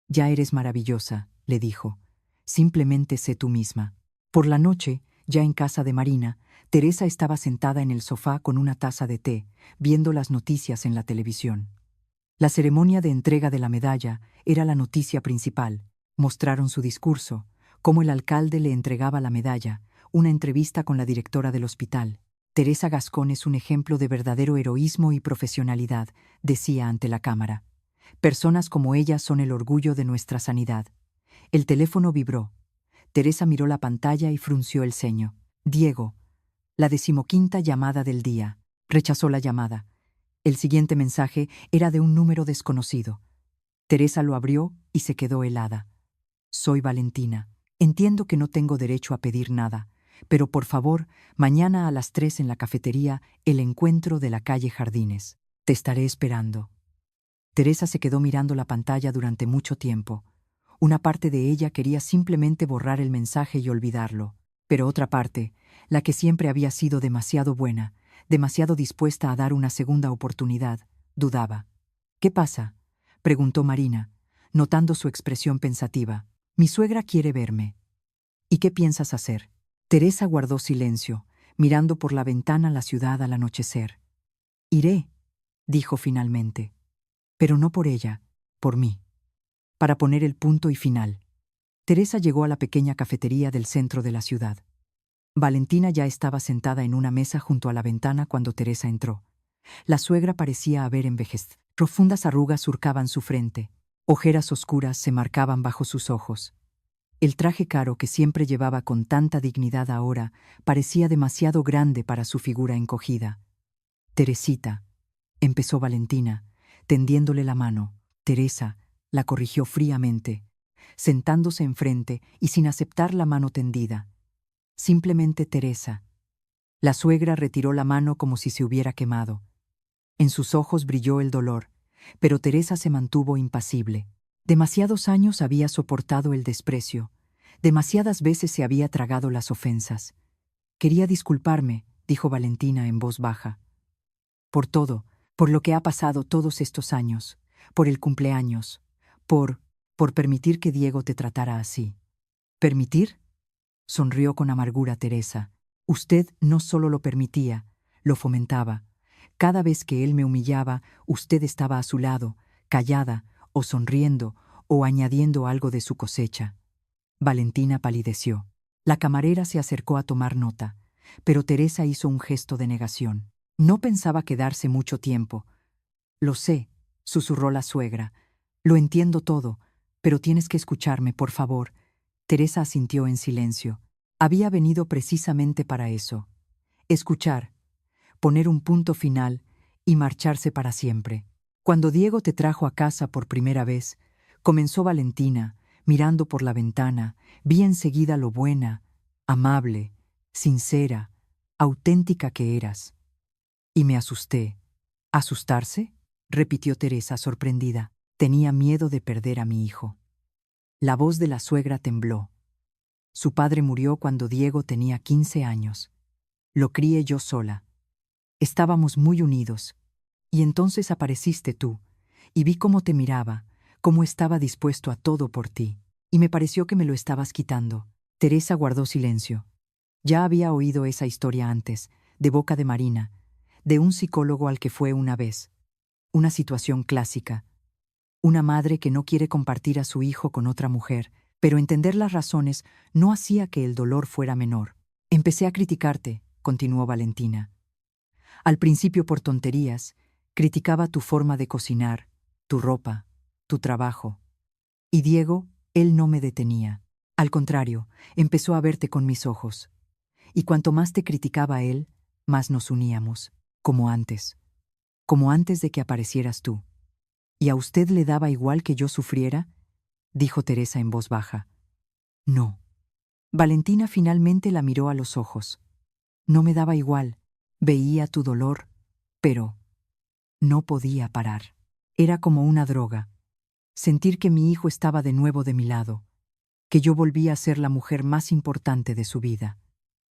«Ya eres maravillosa», le dijo. «Simplemente sé tú misma». Por la noche, ya en casa de Marina, Teresa estaba sentada en el sofá con una taza de té, viendo las noticias en la televisión. La ceremonia de entrega de la medalla era la noticia principal. Mostraron su discurso, cómo el alcalde le entregaba la medalla, una entrevista con la directora del hospital. «Teresa Gascón es un ejemplo de verdadero heroísmo y profesionalidad», decía ante la cámara. «Personas como ella son el orgullo de nuestra sanidad. El teléfono vibró. Teresa miró la pantalla y frunció el ceño. Diego, la 15ª llamada del día. Rechazó la llamada. El siguiente mensaje era de un número desconocido. Teresa lo abrió y se quedó helada. Soy Valentina. Entiendo que no tengo derecho a pedir nada, pero por favor, mañana a las 3 en la cafetería, el encuentro de la calle Jardines. Te estaré esperando. Teresa se quedó mirando la pantalla durante mucho tiempo. Una parte de ella quería simplemente borrar el mensaje y olvidarlo, pero otra parte, la que siempre había sido demasiado buena, demasiado dispuesta a dar una segunda oportunidad, dudaba. ¿Qué pasa?, preguntó Marina, notando su expresión pensativa. Mi suegra quiere verme. ¿Y qué piensas hacer? Teresa guardó silencio, mirando por la ventana la ciudad al anochecer. Iré, dijo finalmente. Pero no por ella, por mí. Para poner el punto y final. Teresa llegó a la pequeña cafetería del centro de la ciudad. Valentina ya estaba sentada en una mesa junto a la ventana cuando Teresa entró. La suegra parecía haber envejecido. Profundas arrugas surcaban su frente. Ojeras oscuras se marcaban bajo sus ojos. El traje caro que siempre llevaba con tanta dignidad ahora parecía demasiado grande para su figura encogida. Teresita, empezó Valentina, tendiéndole la mano. Teresa la corrigió fríamente, sentándose enfrente y sin aceptar la mano tendida. Simplemente Teresa. La suegra retiró la mano como si se hubiera quemado. En sus ojos brilló el dolor, pero Teresa se mantuvo impasible. Demasiados años había soportado el desprecio. Demasiadas veces se había tragado las ofensas. Quería disculparme, dijo Valentina en voz baja. Por todo, por lo que ha pasado todos estos años, por el cumpleaños, por permitir que Diego te tratara así. ¿Permitir? Sonrió con amargura Teresa. Usted no solo lo permitía, lo fomentaba. Cada vez que él me humillaba, usted estaba a su lado, callada, o sonriendo, o añadiendo algo de su cosecha. Valentina palideció. La camarera se acercó a tomar nota, pero Teresa hizo un gesto de negación. No pensaba quedarse mucho tiempo. Lo sé, susurró la suegra. Lo entiendo todo, pero tienes que escucharme, por favor. Teresa asintió en silencio. Había venido precisamente para eso. Escuchar, poner un punto final y marcharse para siempre. Cuando Diego te trajo a casa por primera vez, comenzó Valentina, mirando por la ventana, vi enseguida lo buena, amable, sincera, auténtica que eras. Y me asusté. ¿Asustarse?, repitió Teresa sorprendida. Tenía miedo de perder a mi hijo. La voz de la suegra tembló. Su padre murió cuando Diego tenía 15 años. Lo crié yo sola. Estábamos muy unidos. Y entonces apareciste tú, y vi cómo te miraba, cómo estaba dispuesto a todo por ti, y me pareció que me lo estabas quitando. Teresa guardó silencio. Ya había oído esa historia antes, de boca de Marina, de un psicólogo al que fue una vez. Una situación clásica. Una madre que no quiere compartir a su hijo con otra mujer, pero entender las razones no hacía que el dolor fuera menor. Empecé a criticarte, continuó Valentina. Al principio por tonterías, criticaba tu forma de cocinar, tu ropa, tu trabajo. Y Diego, él no me detenía. Al contrario, empezó a verte con mis ojos. Y cuanto más te criticaba él, más nos uníamos, como antes de que aparecieras tú. ¿Y a usted le daba igual que yo sufriera?, dijo Teresa en voz baja. No. Valentina finalmente la miró a los ojos. No me daba igual, veía tu dolor, pero no podía parar. Era como una droga. Sentir que mi hijo estaba de nuevo de mi lado, que yo volvía a ser la mujer más importante de su vida.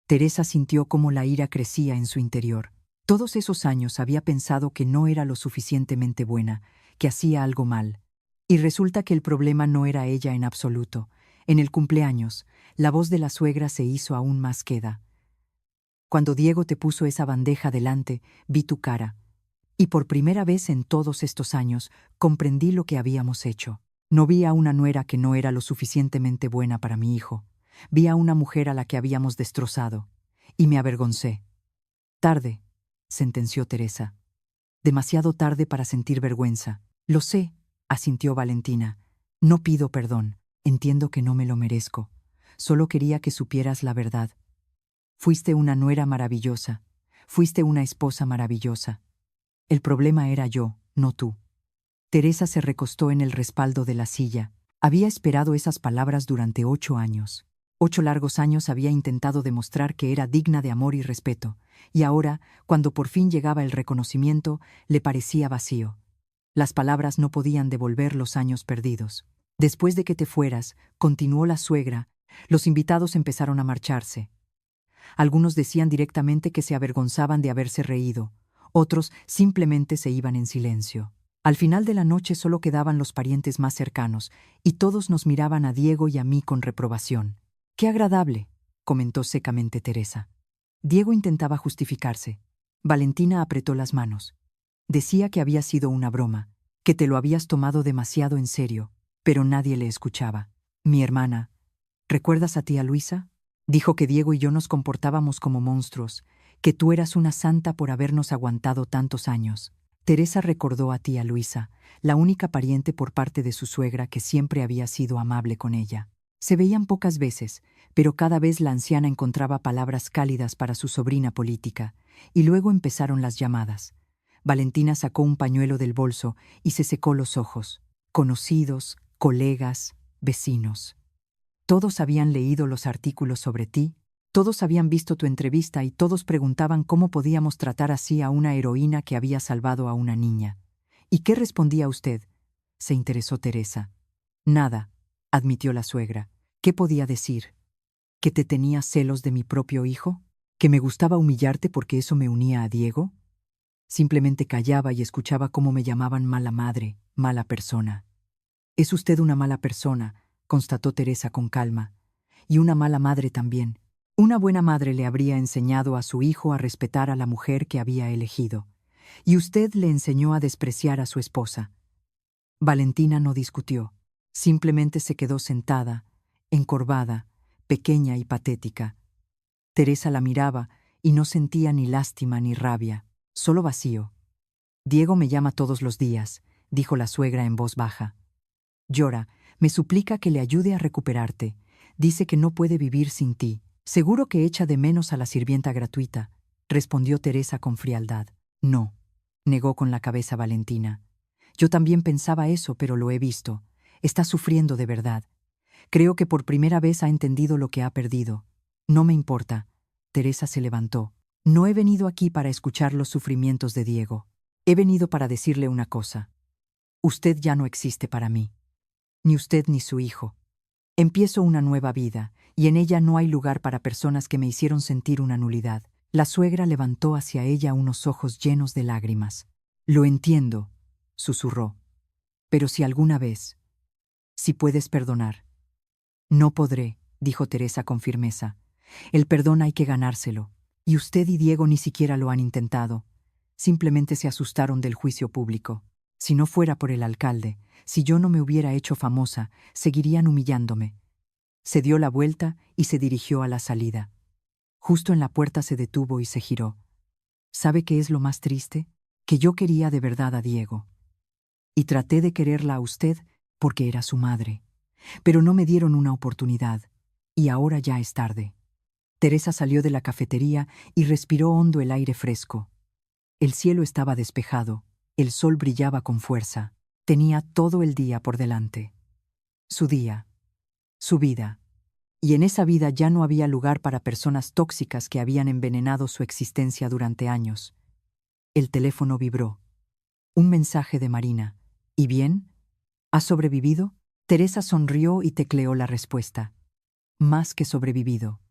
Teresa sintió cómo la ira crecía en su interior. Todos esos años había pensado que no era lo suficientemente buena, que hacía algo mal. Y resulta que el problema no era ella en absoluto. En el cumpleaños, la voz de la suegra se hizo aún más queda. Cuando Diego te puso esa bandeja delante, vi tu cara. Y por primera vez en todos estos años, comprendí lo que habíamos hecho. No vi a una nuera que no era lo suficientemente buena para mi hijo. Vi a una mujer a la que habíamos destrozado. Y me avergoncé. Tarde, sentenció Teresa. Demasiado tarde para sentir vergüenza. Lo sé, asintió Valentina. No pido perdón. Entiendo que no me lo merezco. Solo quería que supieras la verdad. Fuiste una nuera maravillosa. Fuiste una esposa maravillosa. El problema era yo, no tú. Teresa se recostó en el respaldo de la silla. Había esperado esas palabras durante 8 años. 8 largos años había intentado demostrar que era digna de amor y respeto, y ahora, cuando por fin llegaba el reconocimiento, le parecía vacío. Las palabras no podían devolver los años perdidos. Después de que te fueras, continuó la suegra, los invitados empezaron a marcharse. Algunos decían directamente que se avergonzaban de haberse reído, otros simplemente se iban en silencio. Al final de la noche solo quedaban los parientes más cercanos, y todos nos miraban a Diego y a mí con reprobación. «Qué agradable», comentó secamente Teresa. Diego intentaba justificarse. Valentina apretó las manos. Decía que había sido una broma, que te lo habías tomado demasiado en serio, pero nadie le escuchaba. «Mi hermana, ¿recuerdas a tía Luisa? Dijo que Diego y yo nos comportábamos como monstruos, que tú eras una santa por habernos aguantado tantos años». Teresa recordó a tía Luisa, la única pariente por parte de su suegra que siempre había sido amable con ella. Se veían pocas veces, pero cada vez la anciana encontraba palabras cálidas para su sobrina política, y luego empezaron las llamadas. Valentina sacó un pañuelo del bolso y se secó los ojos. Conocidos, colegas, vecinos. Todos habían leído los artículos sobre ti, todos habían visto tu entrevista y todos preguntaban cómo podíamos tratar así a una heroína que había salvado a una niña. ¿Y qué respondía usted? Se interesó Teresa. Nada, admitió la suegra. ¿Qué podía decir? ¿Que te tenía celos de mi propio hijo? ¿Que me gustaba humillarte porque eso me unía a Diego? Simplemente callaba y escuchaba cómo me llamaban mala madre, mala persona. Es usted una mala persona, constató Teresa con calma. Y una mala madre también. Una buena madre le habría enseñado a su hijo a respetar a la mujer que había elegido. Y usted le enseñó a despreciar a su esposa. Valentina no discutió. Simplemente se quedó sentada, encorvada, pequeña y patética. Teresa la miraba y no sentía ni lástima ni rabia, solo vacío. Diego me llama todos los días, dijo la suegra en voz baja. Llora, me suplica que le ayude a recuperarte. Dice que no puede vivir sin ti. Seguro que echa de menos a la sirvienta gratuita, respondió Teresa con frialdad. No, negó con la cabeza Valentina. Yo también pensaba eso, pero lo he visto. Está sufriendo de verdad. Creo que por primera vez ha entendido lo que ha perdido. No me importa. Teresa se levantó. No he venido aquí para escuchar los sufrimientos de Diego. He venido para decirle una cosa. Usted ya no existe para mí. Ni usted ni su hijo. Empiezo una nueva vida, y en ella no hay lugar para personas que me hicieron sentir una nulidad. La suegra levantó hacia ella unos ojos llenos de lágrimas. Lo entiendo, susurró. Pero si alguna vez, si puedes perdonar. No podré, dijo Teresa con firmeza. El perdón hay que ganárselo. Y usted y Diego ni siquiera lo han intentado. Simplemente se asustaron del juicio público. Si no fuera por el alcalde, si yo no me hubiera hecho famosa, seguirían humillándome. Se dio la vuelta y se dirigió a la salida. Justo en la puerta se detuvo y se giró. ¿Sabe qué es lo más triste? Que yo quería de verdad a Diego. Y traté de quererla a usted porque era su madre. Pero no me dieron una oportunidad, y ahora ya es tarde. Teresa salió de la cafetería y respiró hondo el aire fresco. El cielo estaba despejado, el sol brillaba con fuerza. Tenía todo el día por delante. Su día, su vida. Y en esa vida ya no había lugar para personas tóxicas que habían envenenado su existencia durante años. El teléfono vibró. Un mensaje de Marina. ¿Y bien? ¿Has sobrevivido? Teresa sonrió y tecleó la respuesta. Más que sobrevivido.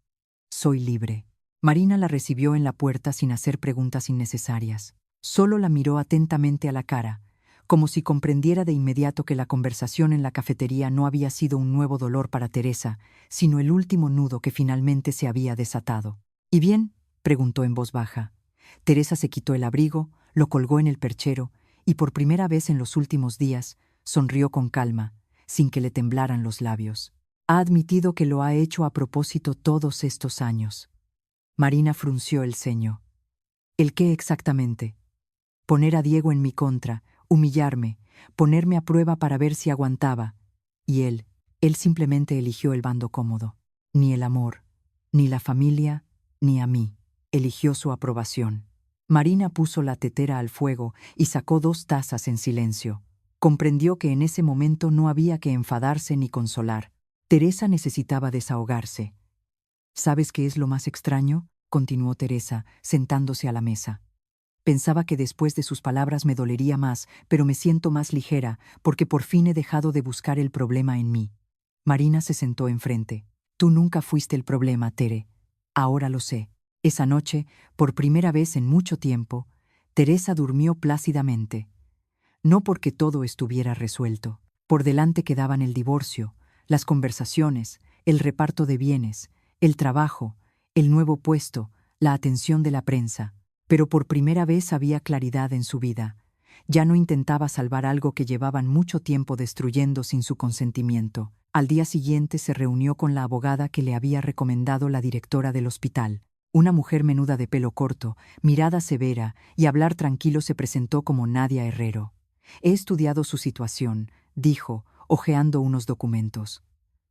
Soy libre. Marina la recibió en la puerta sin hacer preguntas innecesarias. Solo la miró atentamente a la cara, como si comprendiera de inmediato que la conversación en la cafetería no había sido un nuevo dolor para Teresa, sino el último nudo que finalmente se había desatado. ¿Y bien?, preguntó en voz baja. Teresa se quitó el abrigo, lo colgó en el perchero y por primera vez en los últimos días sonrió con calma, sin que le temblaran los labios. Ha admitido que lo ha hecho a propósito todos estos años. Marina frunció el ceño. ¿El qué exactamente? Poner a Diego en mi contra, humillarme, ponerme a prueba para ver si aguantaba. Y él, Él simplemente eligió el bando cómodo. Ni el amor, ni la familia, ni a mí. Eligió su aprobación. Marina puso la tetera al fuego y sacó 2 tazas en silencio. Comprendió que en ese momento no había que enfadarse ni consolar. Teresa necesitaba desahogarse. ¿Sabes qué es lo más extraño?, continuó Teresa, sentándose a la mesa. Pensaba que después de sus palabras me dolería más, pero me siento más ligera, porque por fin he dejado de buscar el problema en mí. Marina se sentó enfrente. Tú nunca fuiste el problema, Tere. Ahora lo sé. Esa noche, por primera vez en mucho tiempo, Teresa durmió plácidamente. No porque todo estuviera resuelto. Por delante quedaban el divorcio, las conversaciones, el reparto de bienes, el trabajo, el nuevo puesto, la atención de la prensa. Pero por primera vez había claridad en su vida. Ya no intentaba salvar algo que llevaban mucho tiempo destruyendo sin su consentimiento. Al día siguiente se reunió con la abogada que le había recomendado la directora del hospital. Una mujer menuda de pelo corto, mirada severa y hablar tranquilo se presentó como Nadia Herrero. He estudiado su situación, dijo, hojeando unos documentos.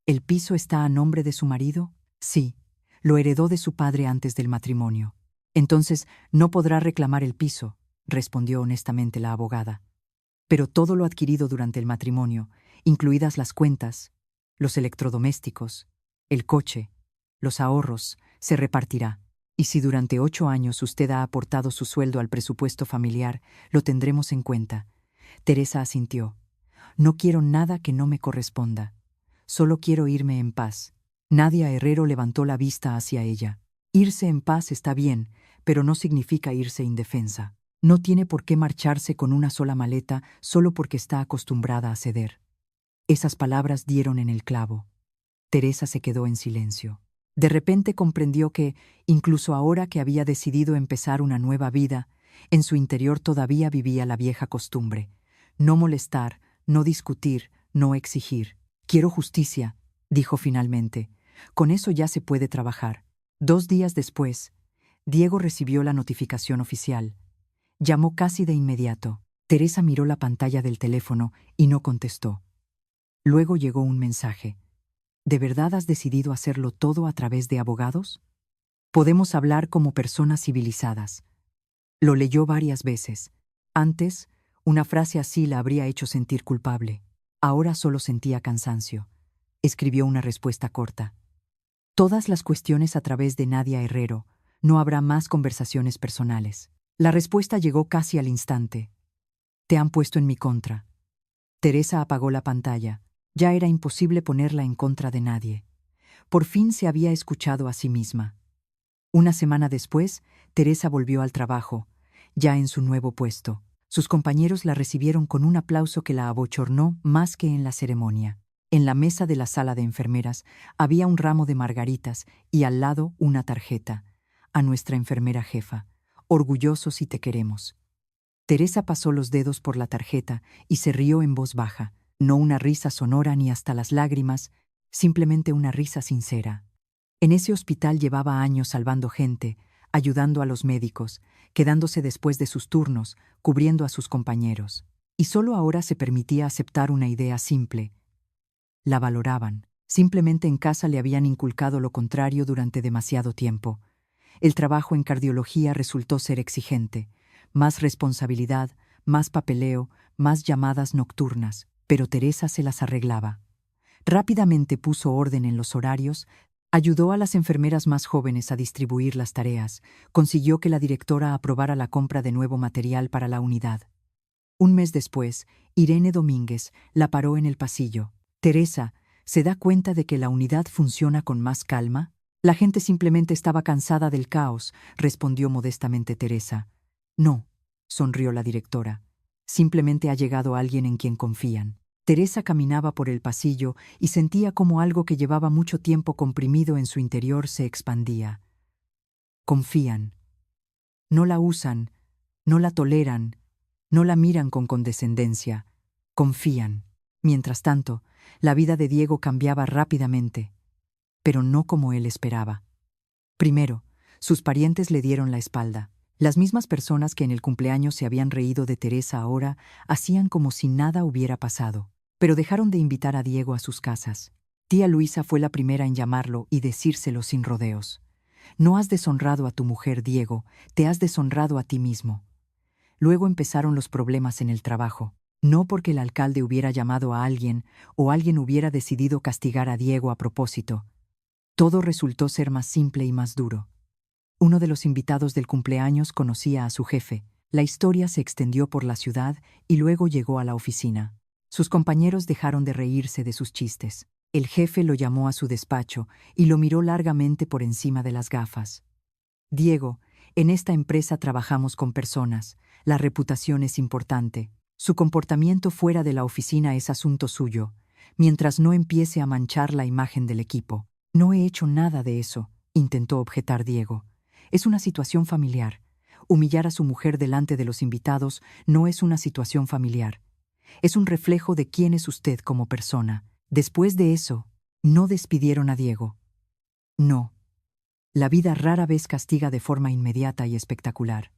¿El piso está a nombre de su marido? Sí. Lo heredó de su padre antes del matrimonio. Entonces no podrá reclamar el piso, respondió honestamente la abogada. Pero todo lo adquirido durante el matrimonio, incluidas las cuentas, los electrodomésticos, el coche, los ahorros, se repartirá. Y si durante 8 años usted ha aportado su sueldo al presupuesto familiar, lo tendremos en cuenta. Teresa asintió. No quiero nada que no me corresponda. Solo quiero irme en paz. Nadia Herrero levantó la vista hacia ella. Irse en paz está bien, pero no significa irse indefensa. No tiene por qué marcharse con una sola maleta solo porque está acostumbrada a ceder. Esas palabras dieron en el clavo. Teresa se quedó en silencio. De repente comprendió que, incluso ahora que había decidido empezar una nueva vida, en su interior todavía vivía la vieja costumbre. No molestar, no discutir, no exigir. Quiero justicia, dijo finalmente. Con eso ya se puede trabajar. 2 días después, Diego recibió la notificación oficial. Llamó casi de inmediato. Teresa miró la pantalla del teléfono y no contestó. Luego llegó un mensaje. ¿De verdad has decidido hacerlo todo a través de abogados? Podemos hablar como personas civilizadas. Lo leyó varias veces. Antes, una frase así la habría hecho sentir culpable. Ahora solo sentía cansancio. Escribió una respuesta corta. Todas las cuestiones a través de Nadia Herrero. No habrá más conversaciones personales. La respuesta llegó casi al instante. Te han puesto en mi contra. Teresa apagó la pantalla. Ya era imposible ponerla en contra de nadie. Por fin se había escuchado a sí misma. Una semana después, Teresa volvió al trabajo, ya en su nuevo puesto. Sus compañeros la recibieron con un aplauso que la abochornó más que en la ceremonia. En la mesa de la sala de enfermeras había un ramo de margaritas y al lado una tarjeta. A nuestra enfermera jefa. Orgullosos y te queremos. Teresa pasó los dedos por la tarjeta y se rió en voz baja. No una risa sonora ni hasta las lágrimas, simplemente una risa sincera. En ese hospital llevaba años salvando gente, ayudando a los médicos, quedándose después de sus turnos, cubriendo a sus compañeros. Y solo ahora se permitía aceptar una idea simple. La valoraban. Simplemente en casa le habían inculcado lo contrario durante demasiado tiempo. El trabajo en cardiología resultó ser exigente. Más responsabilidad, más papeleo, más llamadas nocturnas. Pero Teresa se las arreglaba. Rápidamente puso orden en los horarios, ayudó a las enfermeras más jóvenes a distribuir las tareas, consiguió que la directora aprobara la compra de nuevo material para la unidad. Un mes después, Irene Domínguez la paró en el pasillo. Teresa, ¿se da cuenta de que la unidad funciona con más calma? La gente simplemente estaba cansada del caos, respondió modestamente Teresa. No, sonrió la directora. Simplemente ha llegado alguien en quien confían. Teresa caminaba por el pasillo y sentía como algo que llevaba mucho tiempo comprimido en su interior se expandía. Confían. No la usan, no la toleran, no la miran con condescendencia. Confían. Mientras tanto, la vida de Diego cambiaba rápidamente, pero no como él esperaba. Primero, sus parientes le dieron la espalda. Las mismas personas que en el cumpleaños se habían reído de Teresa ahora hacían como si nada hubiera pasado, pero dejaron de invitar a Diego a sus casas. Tía Luisa fue la primera en llamarlo y decírselo sin rodeos. No has deshonrado a tu mujer, Diego, te has deshonrado a ti mismo. Luego empezaron los problemas en el trabajo. No porque el alcalde hubiera llamado a alguien o alguien hubiera decidido castigar a Diego a propósito. Todo resultó ser más simple y más duro. Uno de los invitados del cumpleaños conocía a su jefe. La historia se extendió por la ciudad y luego llegó a la oficina. Sus compañeros dejaron de reírse de sus chistes. El jefe lo llamó a su despacho y lo miró largamente por encima de las gafas. Diego, en esta empresa trabajamos con personas. La reputación es importante. Su comportamiento fuera de la oficina es asunto suyo, mientras no empiece a manchar la imagen del equipo. No he hecho nada de eso, intentó objetar Diego. Es una situación familiar. Humillar a su mujer delante de los invitados no es una situación familiar. Es un reflejo de quién es usted como persona. Después de eso, no despidieron a Diego. No. La vida rara vez castiga de forma inmediata y espectacular.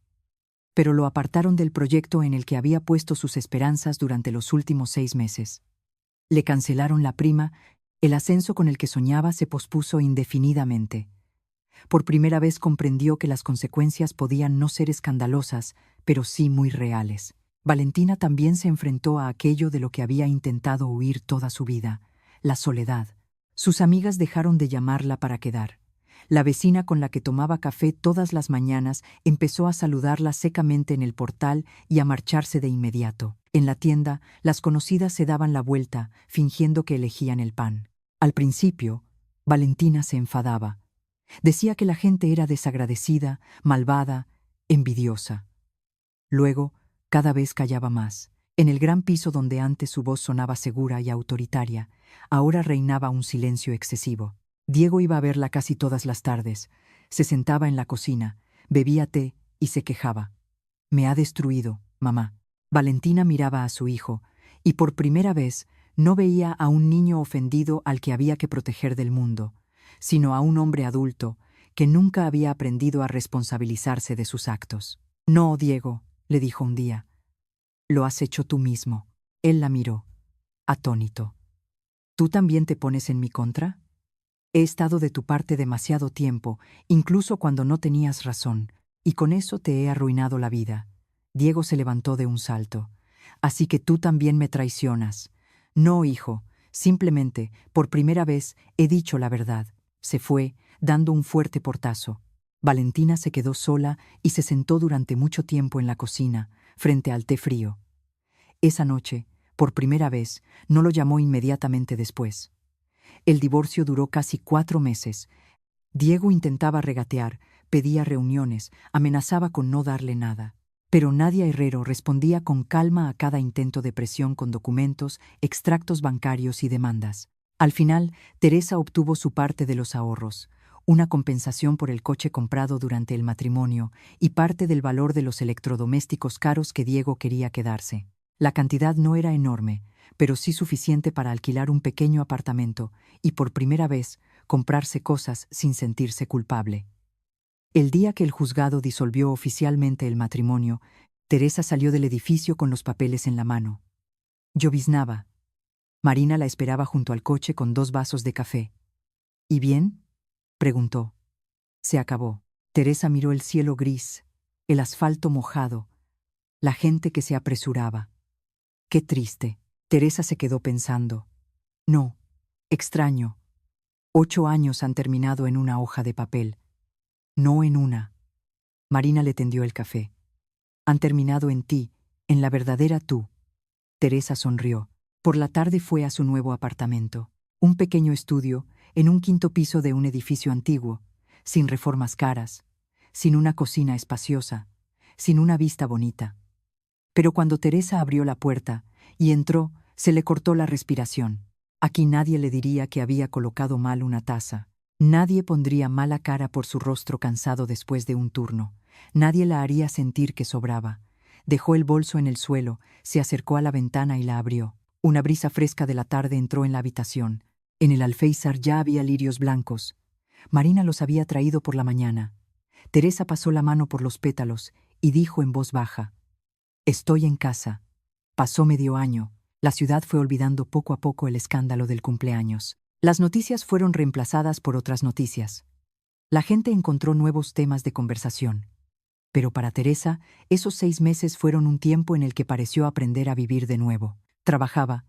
Pero lo apartaron del proyecto en el que había puesto sus esperanzas durante los últimos 6 meses. Le cancelaron la prima, el ascenso con el que soñaba se pospuso indefinidamente. Por primera vez comprendió que las consecuencias podían no ser escandalosas, pero sí muy reales. Valentina también se enfrentó a aquello de lo que había intentado huir toda su vida, la soledad. Sus amigas dejaron de llamarla para quedar. La vecina con la que tomaba café todas las mañanas empezó a saludarla secamente en el portal y a marcharse de inmediato. En la tienda, las conocidas se daban la vuelta, fingiendo que elegían el pan. Al principio, Valentina se enfadaba. Decía que la gente era desagradecida, malvada, envidiosa. Luego, cada vez callaba más. En el gran piso donde antes su voz sonaba segura y autoritaria, ahora reinaba un silencio excesivo. Diego iba a verla casi todas las tardes. Se sentaba en la cocina, bebía té y se quejaba. Me ha destruido, mamá. Valentina miraba a su hijo, y por primera vez no veía a un niño ofendido al que había que proteger del mundo, sino a un hombre adulto que nunca había aprendido a responsabilizarse de sus actos. No, Diego, le dijo un día. Lo has hecho tú mismo. Él la miró, atónito. ¿Tú también te pones en mi contra? He estado de tu parte demasiado tiempo, incluso cuando no tenías razón, y con eso te he arruinado la vida. Diego se levantó de un salto. Así que tú también me traicionas. No, hijo, simplemente, por primera vez, he dicho la verdad. Se fue, dando un fuerte portazo. Valentina se quedó sola y se sentó durante mucho tiempo en la cocina, frente al té frío. Esa noche, por primera vez, no lo llamó inmediatamente después. El divorcio duró casi 4 meses. Diego intentaba regatear, pedía reuniones, amenazaba con no darle nada. Pero Nadia Herrero respondía con calma a cada intento de presión con documentos, extractos bancarios y demandas. Al final, Teresa obtuvo su parte de los ahorros, una compensación por el coche comprado durante el matrimonio y parte del valor de los electrodomésticos caros que Diego quería quedarse. La cantidad no era enorme, pero sí suficiente para alquilar un pequeño apartamento y, por primera vez, comprarse cosas sin sentirse culpable. El día que el juzgado disolvió oficialmente el matrimonio, Teresa salió del edificio con los papeles en la mano. Lloviznaba. Marina la esperaba junto al coche con 2 vasos de café. ¿Y bien?, preguntó. Se acabó. Teresa miró el cielo gris, el asfalto mojado, la gente que se apresuraba. Qué triste. Teresa se quedó pensando. No, extraño. 8 años han terminado en una hoja de papel. No en una. Marina le tendió el café. Han terminado en ti, en la verdadera tú. Teresa sonrió. Por la tarde fue a su nuevo apartamento. Un pequeño estudio, en un 5.º piso de un edificio antiguo, sin reformas caras, sin una cocina espaciosa, sin una vista bonita. Pero cuando Teresa abrió la puerta y entró, se le cortó la respiración. Aquí nadie le diría que había colocado mal una taza. Nadie pondría mala cara por su rostro cansado después de un turno. Nadie la haría sentir que sobraba. Dejó el bolso en el suelo, se acercó a la ventana y la abrió. Una brisa fresca de la tarde entró en la habitación. En el alféizar ya había lirios blancos. Marina los había traído por la mañana. Teresa pasó la mano por los pétalos y dijo en voz baja: «Estoy en casa». Pasó medio año. La ciudad fue olvidando poco a poco el escándalo del cumpleaños. Las noticias fueron reemplazadas por otras noticias. La gente encontró nuevos temas de conversación. Pero para Teresa, esos 6 meses fueron un tiempo en el que pareció aprender a vivir de nuevo. Trabajaba,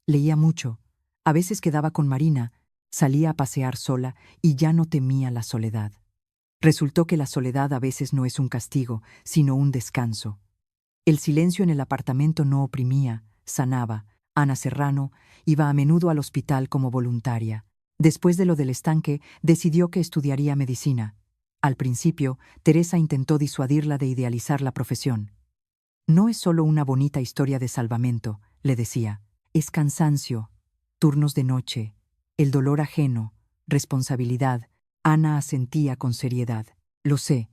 leía mucho, a veces quedaba con Marina, salía a pasear sola y ya no temía la soledad. Resultó que la soledad a veces no es un castigo, sino un descanso. El silencio en el apartamento no oprimía, sanaba. Ana Serrano iba a menudo al hospital como voluntaria. Después de lo del estanque, decidió que estudiaría medicina. Al principio, Teresa intentó disuadirla de idealizar la profesión. No es solo una bonita historia de salvamento, le decía. Es cansancio, turnos de noche, el dolor ajeno, responsabilidad. Ana asentía con seriedad. Lo sé,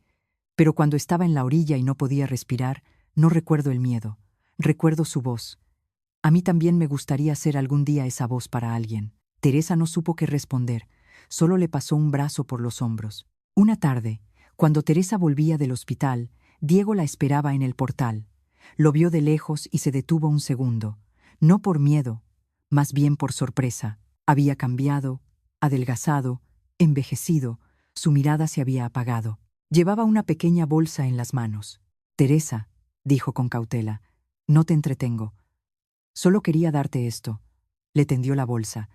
pero cuando estaba en la orilla y no podía respirar, no recuerdo el miedo. Recuerdo su voz. A mí también me gustaría ser algún día esa voz para alguien. Teresa no supo qué responder, solo le pasó un brazo por los hombros. Una tarde, cuando Teresa volvía del hospital, Diego la esperaba en el portal. Lo vio de lejos y se detuvo un segundo. No por miedo, más bien por sorpresa. Había cambiado, adelgazado, envejecido, su mirada se había apagado. Llevaba una pequeña bolsa en las manos. Teresa, dijo con cautela, no te entretengo. Solo quería darte esto. Le tendió la bolsa.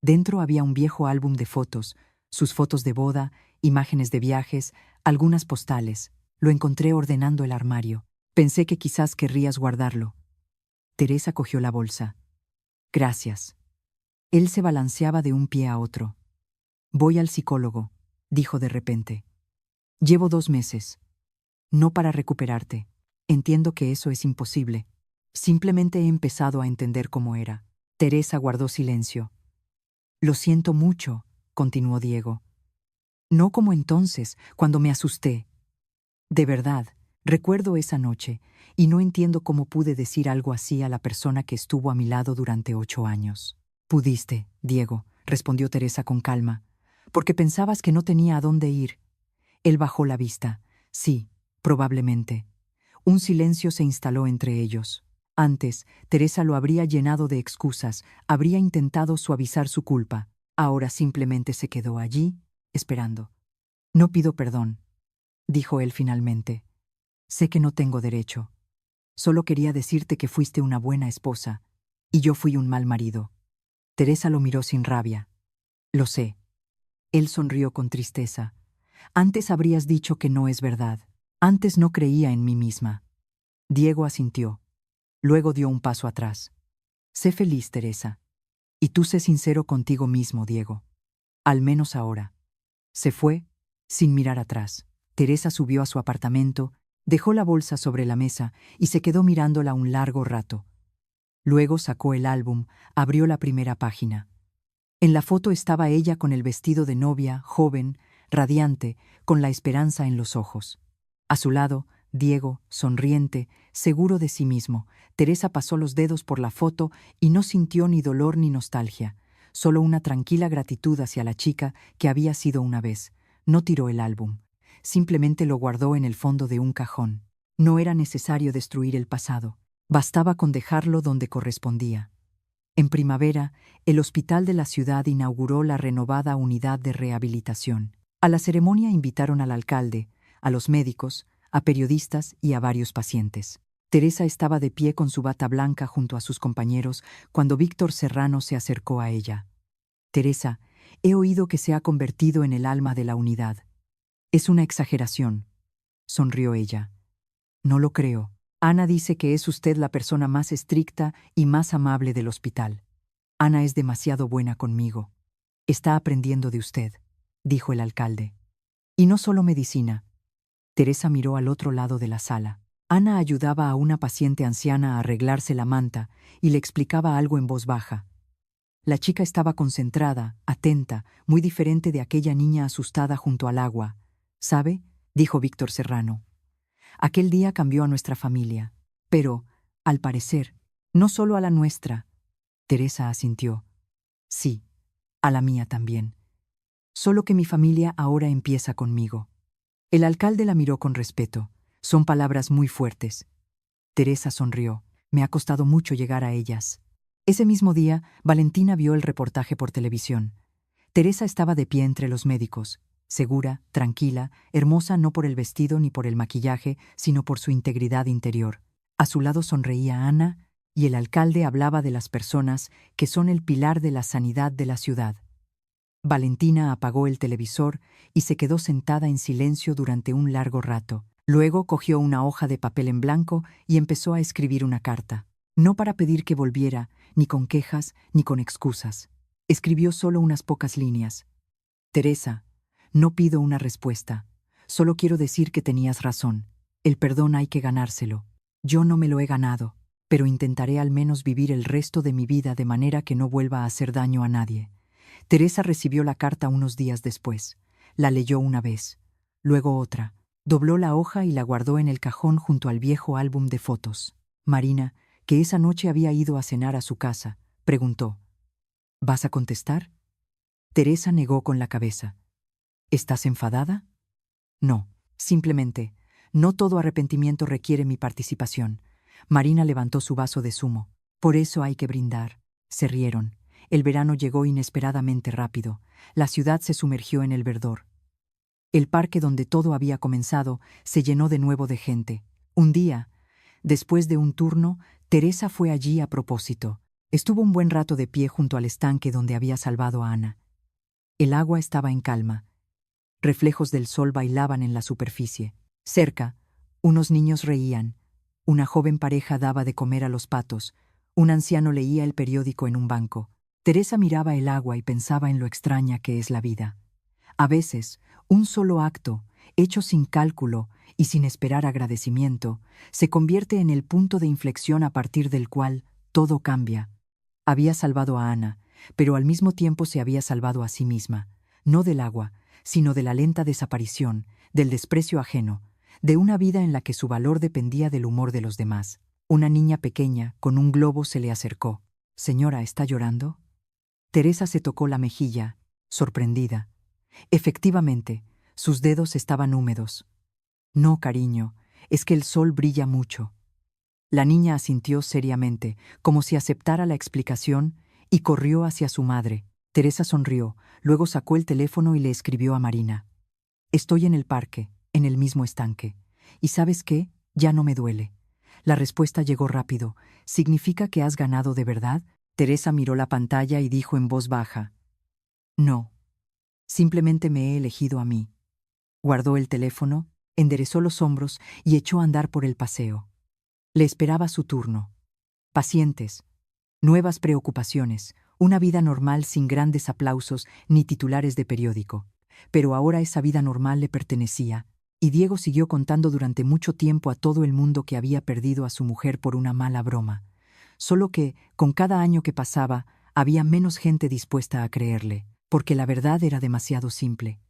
Dentro había un viejo álbum de fotos, sus fotos de boda, imágenes de viajes, algunas postales. Lo encontré ordenando el armario. Pensé que quizás querrías guardarlo. Teresa cogió la bolsa. Gracias. Él se balanceaba de un pie a otro. Voy al psicólogo, dijo de repente. Llevo 2 meses. No para recuperarte. Entiendo que eso es imposible. Simplemente he empezado a entender cómo era. Teresa guardó silencio. Lo siento mucho, continuó Diego. No como entonces, cuando me asusté. De verdad, recuerdo esa noche, y no entiendo cómo pude decir algo así a la persona que estuvo a mi lado durante 8 años. Pudiste, Diego, respondió Teresa con calma, porque pensabas que no tenía a dónde ir. Él bajó la vista. Sí, probablemente. Un silencio se instaló entre ellos. Antes, Teresa lo habría llenado de excusas, habría intentado suavizar su culpa. Ahora simplemente se quedó allí, esperando. No pido perdón, dijo él finalmente. Sé que no tengo derecho. Solo quería decirte que fuiste una buena esposa, y yo fui un mal marido. Teresa lo miró sin rabia. Lo sé. Él sonrió con tristeza. Antes habrías dicho que no es verdad. Antes no creía en mí misma. Diego asintió. Luego dio un paso atrás. Sé feliz, Teresa. Y tú sé sincero contigo mismo, Diego. Al menos ahora. Se fue, sin mirar atrás. Teresa subió a su apartamento, dejó la bolsa sobre la mesa y se quedó mirándola un largo rato. Luego sacó el álbum, abrió la primera página. En la foto estaba ella con el vestido de novia, joven, radiante, con la esperanza en los ojos. A su lado, Diego, sonriente, seguro de sí mismo. Teresa pasó los dedos por la foto y no sintió ni dolor ni nostalgia, solo una tranquila gratitud hacia la chica que había sido una vez. No tiró el álbum. Simplemente lo guardó en el fondo de un cajón. No era necesario destruir el pasado. Bastaba con dejarlo donde correspondía. En primavera, el hospital de la ciudad inauguró la renovada unidad de rehabilitación. A la ceremonia invitaron al alcalde, a los médicos, a periodistas y a varios pacientes. Teresa estaba de pie con su bata blanca junto a sus compañeros cuando Víctor Serrano se acercó a ella. Teresa, he oído que se ha convertido en el alma de la unidad. Es una exageración, sonrió ella. No lo creo. Ana dice que es usted la persona más estricta y más amable del hospital. Ana es demasiado buena conmigo. Está aprendiendo de usted, dijo el alcalde. Y no solo medicina. Teresa miró al otro lado de la sala. Ana ayudaba a una paciente anciana a arreglarse la manta y le explicaba algo en voz baja. La chica estaba concentrada, atenta, muy diferente de aquella niña asustada junto al agua. ¿Sabe?, dijo Víctor Serrano. Aquel día cambió a nuestra familia, pero, al parecer, no solo a la nuestra. Teresa asintió. Sí, a la mía también. Solo que mi familia ahora empieza conmigo. El alcalde la miró con respeto. Son palabras muy fuertes. Teresa sonrió. Me ha costado mucho llegar a ellas. Ese mismo día, Valentina vio el reportaje por televisión. Teresa estaba de pie entre los médicos, segura, tranquila, hermosa no por el vestido ni por el maquillaje, sino por su integridad interior. A su lado sonreía Ana, y el alcalde hablaba de las personas que son el pilar de la sanidad de la ciudad. Valentina apagó el televisor y se quedó sentada en silencio durante un largo rato. Luego cogió una hoja de papel en blanco y empezó a escribir una carta. No para pedir que volviera, ni con quejas, ni con excusas. Escribió solo unas pocas líneas. Teresa, no pido una respuesta. Solo quiero decir que tenías razón. El perdón hay que ganárselo. Yo no me lo he ganado, pero intentaré al menos vivir el resto de mi vida de manera que no vuelva a hacer daño a nadie. Teresa recibió la carta unos días después. La leyó una vez, luego otra. Dobló la hoja y la guardó en el cajón junto al viejo álbum de fotos. Marina, que esa noche había ido a cenar a su casa, preguntó: ¿Vas a contestar? Teresa negó con la cabeza. ¿Estás enfadada? No, simplemente, no todo arrepentimiento requiere mi participación. Marina levantó su vaso de zumo. Por eso hay que brindar. Se rieron. El verano llegó inesperadamente rápido. La ciudad se sumergió en el verdor. El parque donde todo había comenzado se llenó de nuevo de gente. Un día, después de un turno, Teresa fue allí a propósito. Estuvo un buen rato de pie junto al estanque donde había salvado a Ana. El agua estaba en calma. Reflejos del sol bailaban en la superficie. Cerca, unos niños reían. Una joven pareja daba de comer a los patos. Un anciano leía el periódico en un banco. Teresa miraba el agua y pensaba en lo extraña que es la vida. A veces, un solo acto, hecho sin cálculo y sin esperar agradecimiento, se convierte en el punto de inflexión a partir del cual todo cambia. Había salvado a Ana, pero al mismo tiempo se había salvado a sí misma, no del agua, sino de la lenta desaparición, del desprecio ajeno, de una vida en la que su valor dependía del humor de los demás. Una niña pequeña, con un globo, se le acercó. «Señora, ¿está llorando?» Teresa se tocó la mejilla, sorprendida. Efectivamente, sus dedos estaban húmedos. «No, cariño, es que el sol brilla mucho». La niña asintió seriamente, como si aceptara la explicación, y corrió hacia su madre. Teresa sonrió, luego sacó el teléfono y le escribió a Marina: «Estoy en el parque, en el mismo estanque. ¿Y sabes qué? Ya no me duele». La respuesta llegó rápido. «¿Significa que has ganado de verdad?» Teresa miró la pantalla y dijo en voz baja: «No, simplemente me he elegido a mí». Guardó el teléfono, enderezó los hombros y echó a andar por el paseo. Le esperaba su turno. Pacientes, nuevas preocupaciones, una vida normal sin grandes aplausos ni titulares de periódico. Pero ahora esa vida normal le pertenecía, y Diego siguió contando durante mucho tiempo a todo el mundo que había perdido a su mujer por una mala broma. Solo que, con cada año que pasaba, había menos gente dispuesta a creerle, porque la verdad era demasiado simple.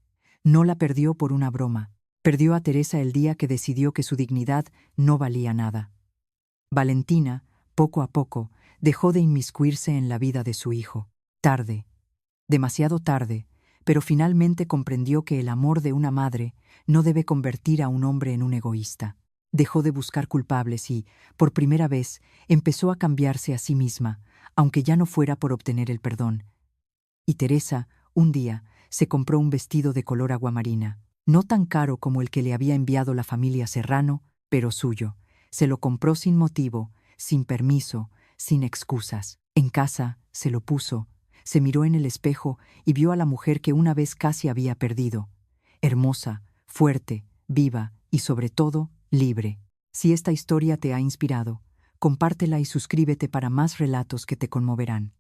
No la perdió por una broma. Perdió a Teresa el día que decidió que su dignidad no valía nada. Valentina, poco a poco, dejó de inmiscuirse en la vida de su hijo. Tarde, demasiado tarde, pero finalmente comprendió que el amor de una madre no debe convertir a un hombre en un egoísta. Dejó de buscar culpables y, por primera vez, empezó a cambiarse a sí misma, aunque ya no fuera por obtener el perdón. Y Teresa, un día, se compró un vestido de color aguamarina, no tan caro como el que le había enviado la familia Serrano, pero suyo. Se lo compró sin motivo, sin permiso, sin excusas. En casa, se lo puso, se miró en el espejo y vio a la mujer que una vez casi había perdido. Hermosa, fuerte, viva y, sobre todo, libre. Si esta historia te ha inspirado, compártela y suscríbete para más relatos que te conmoverán.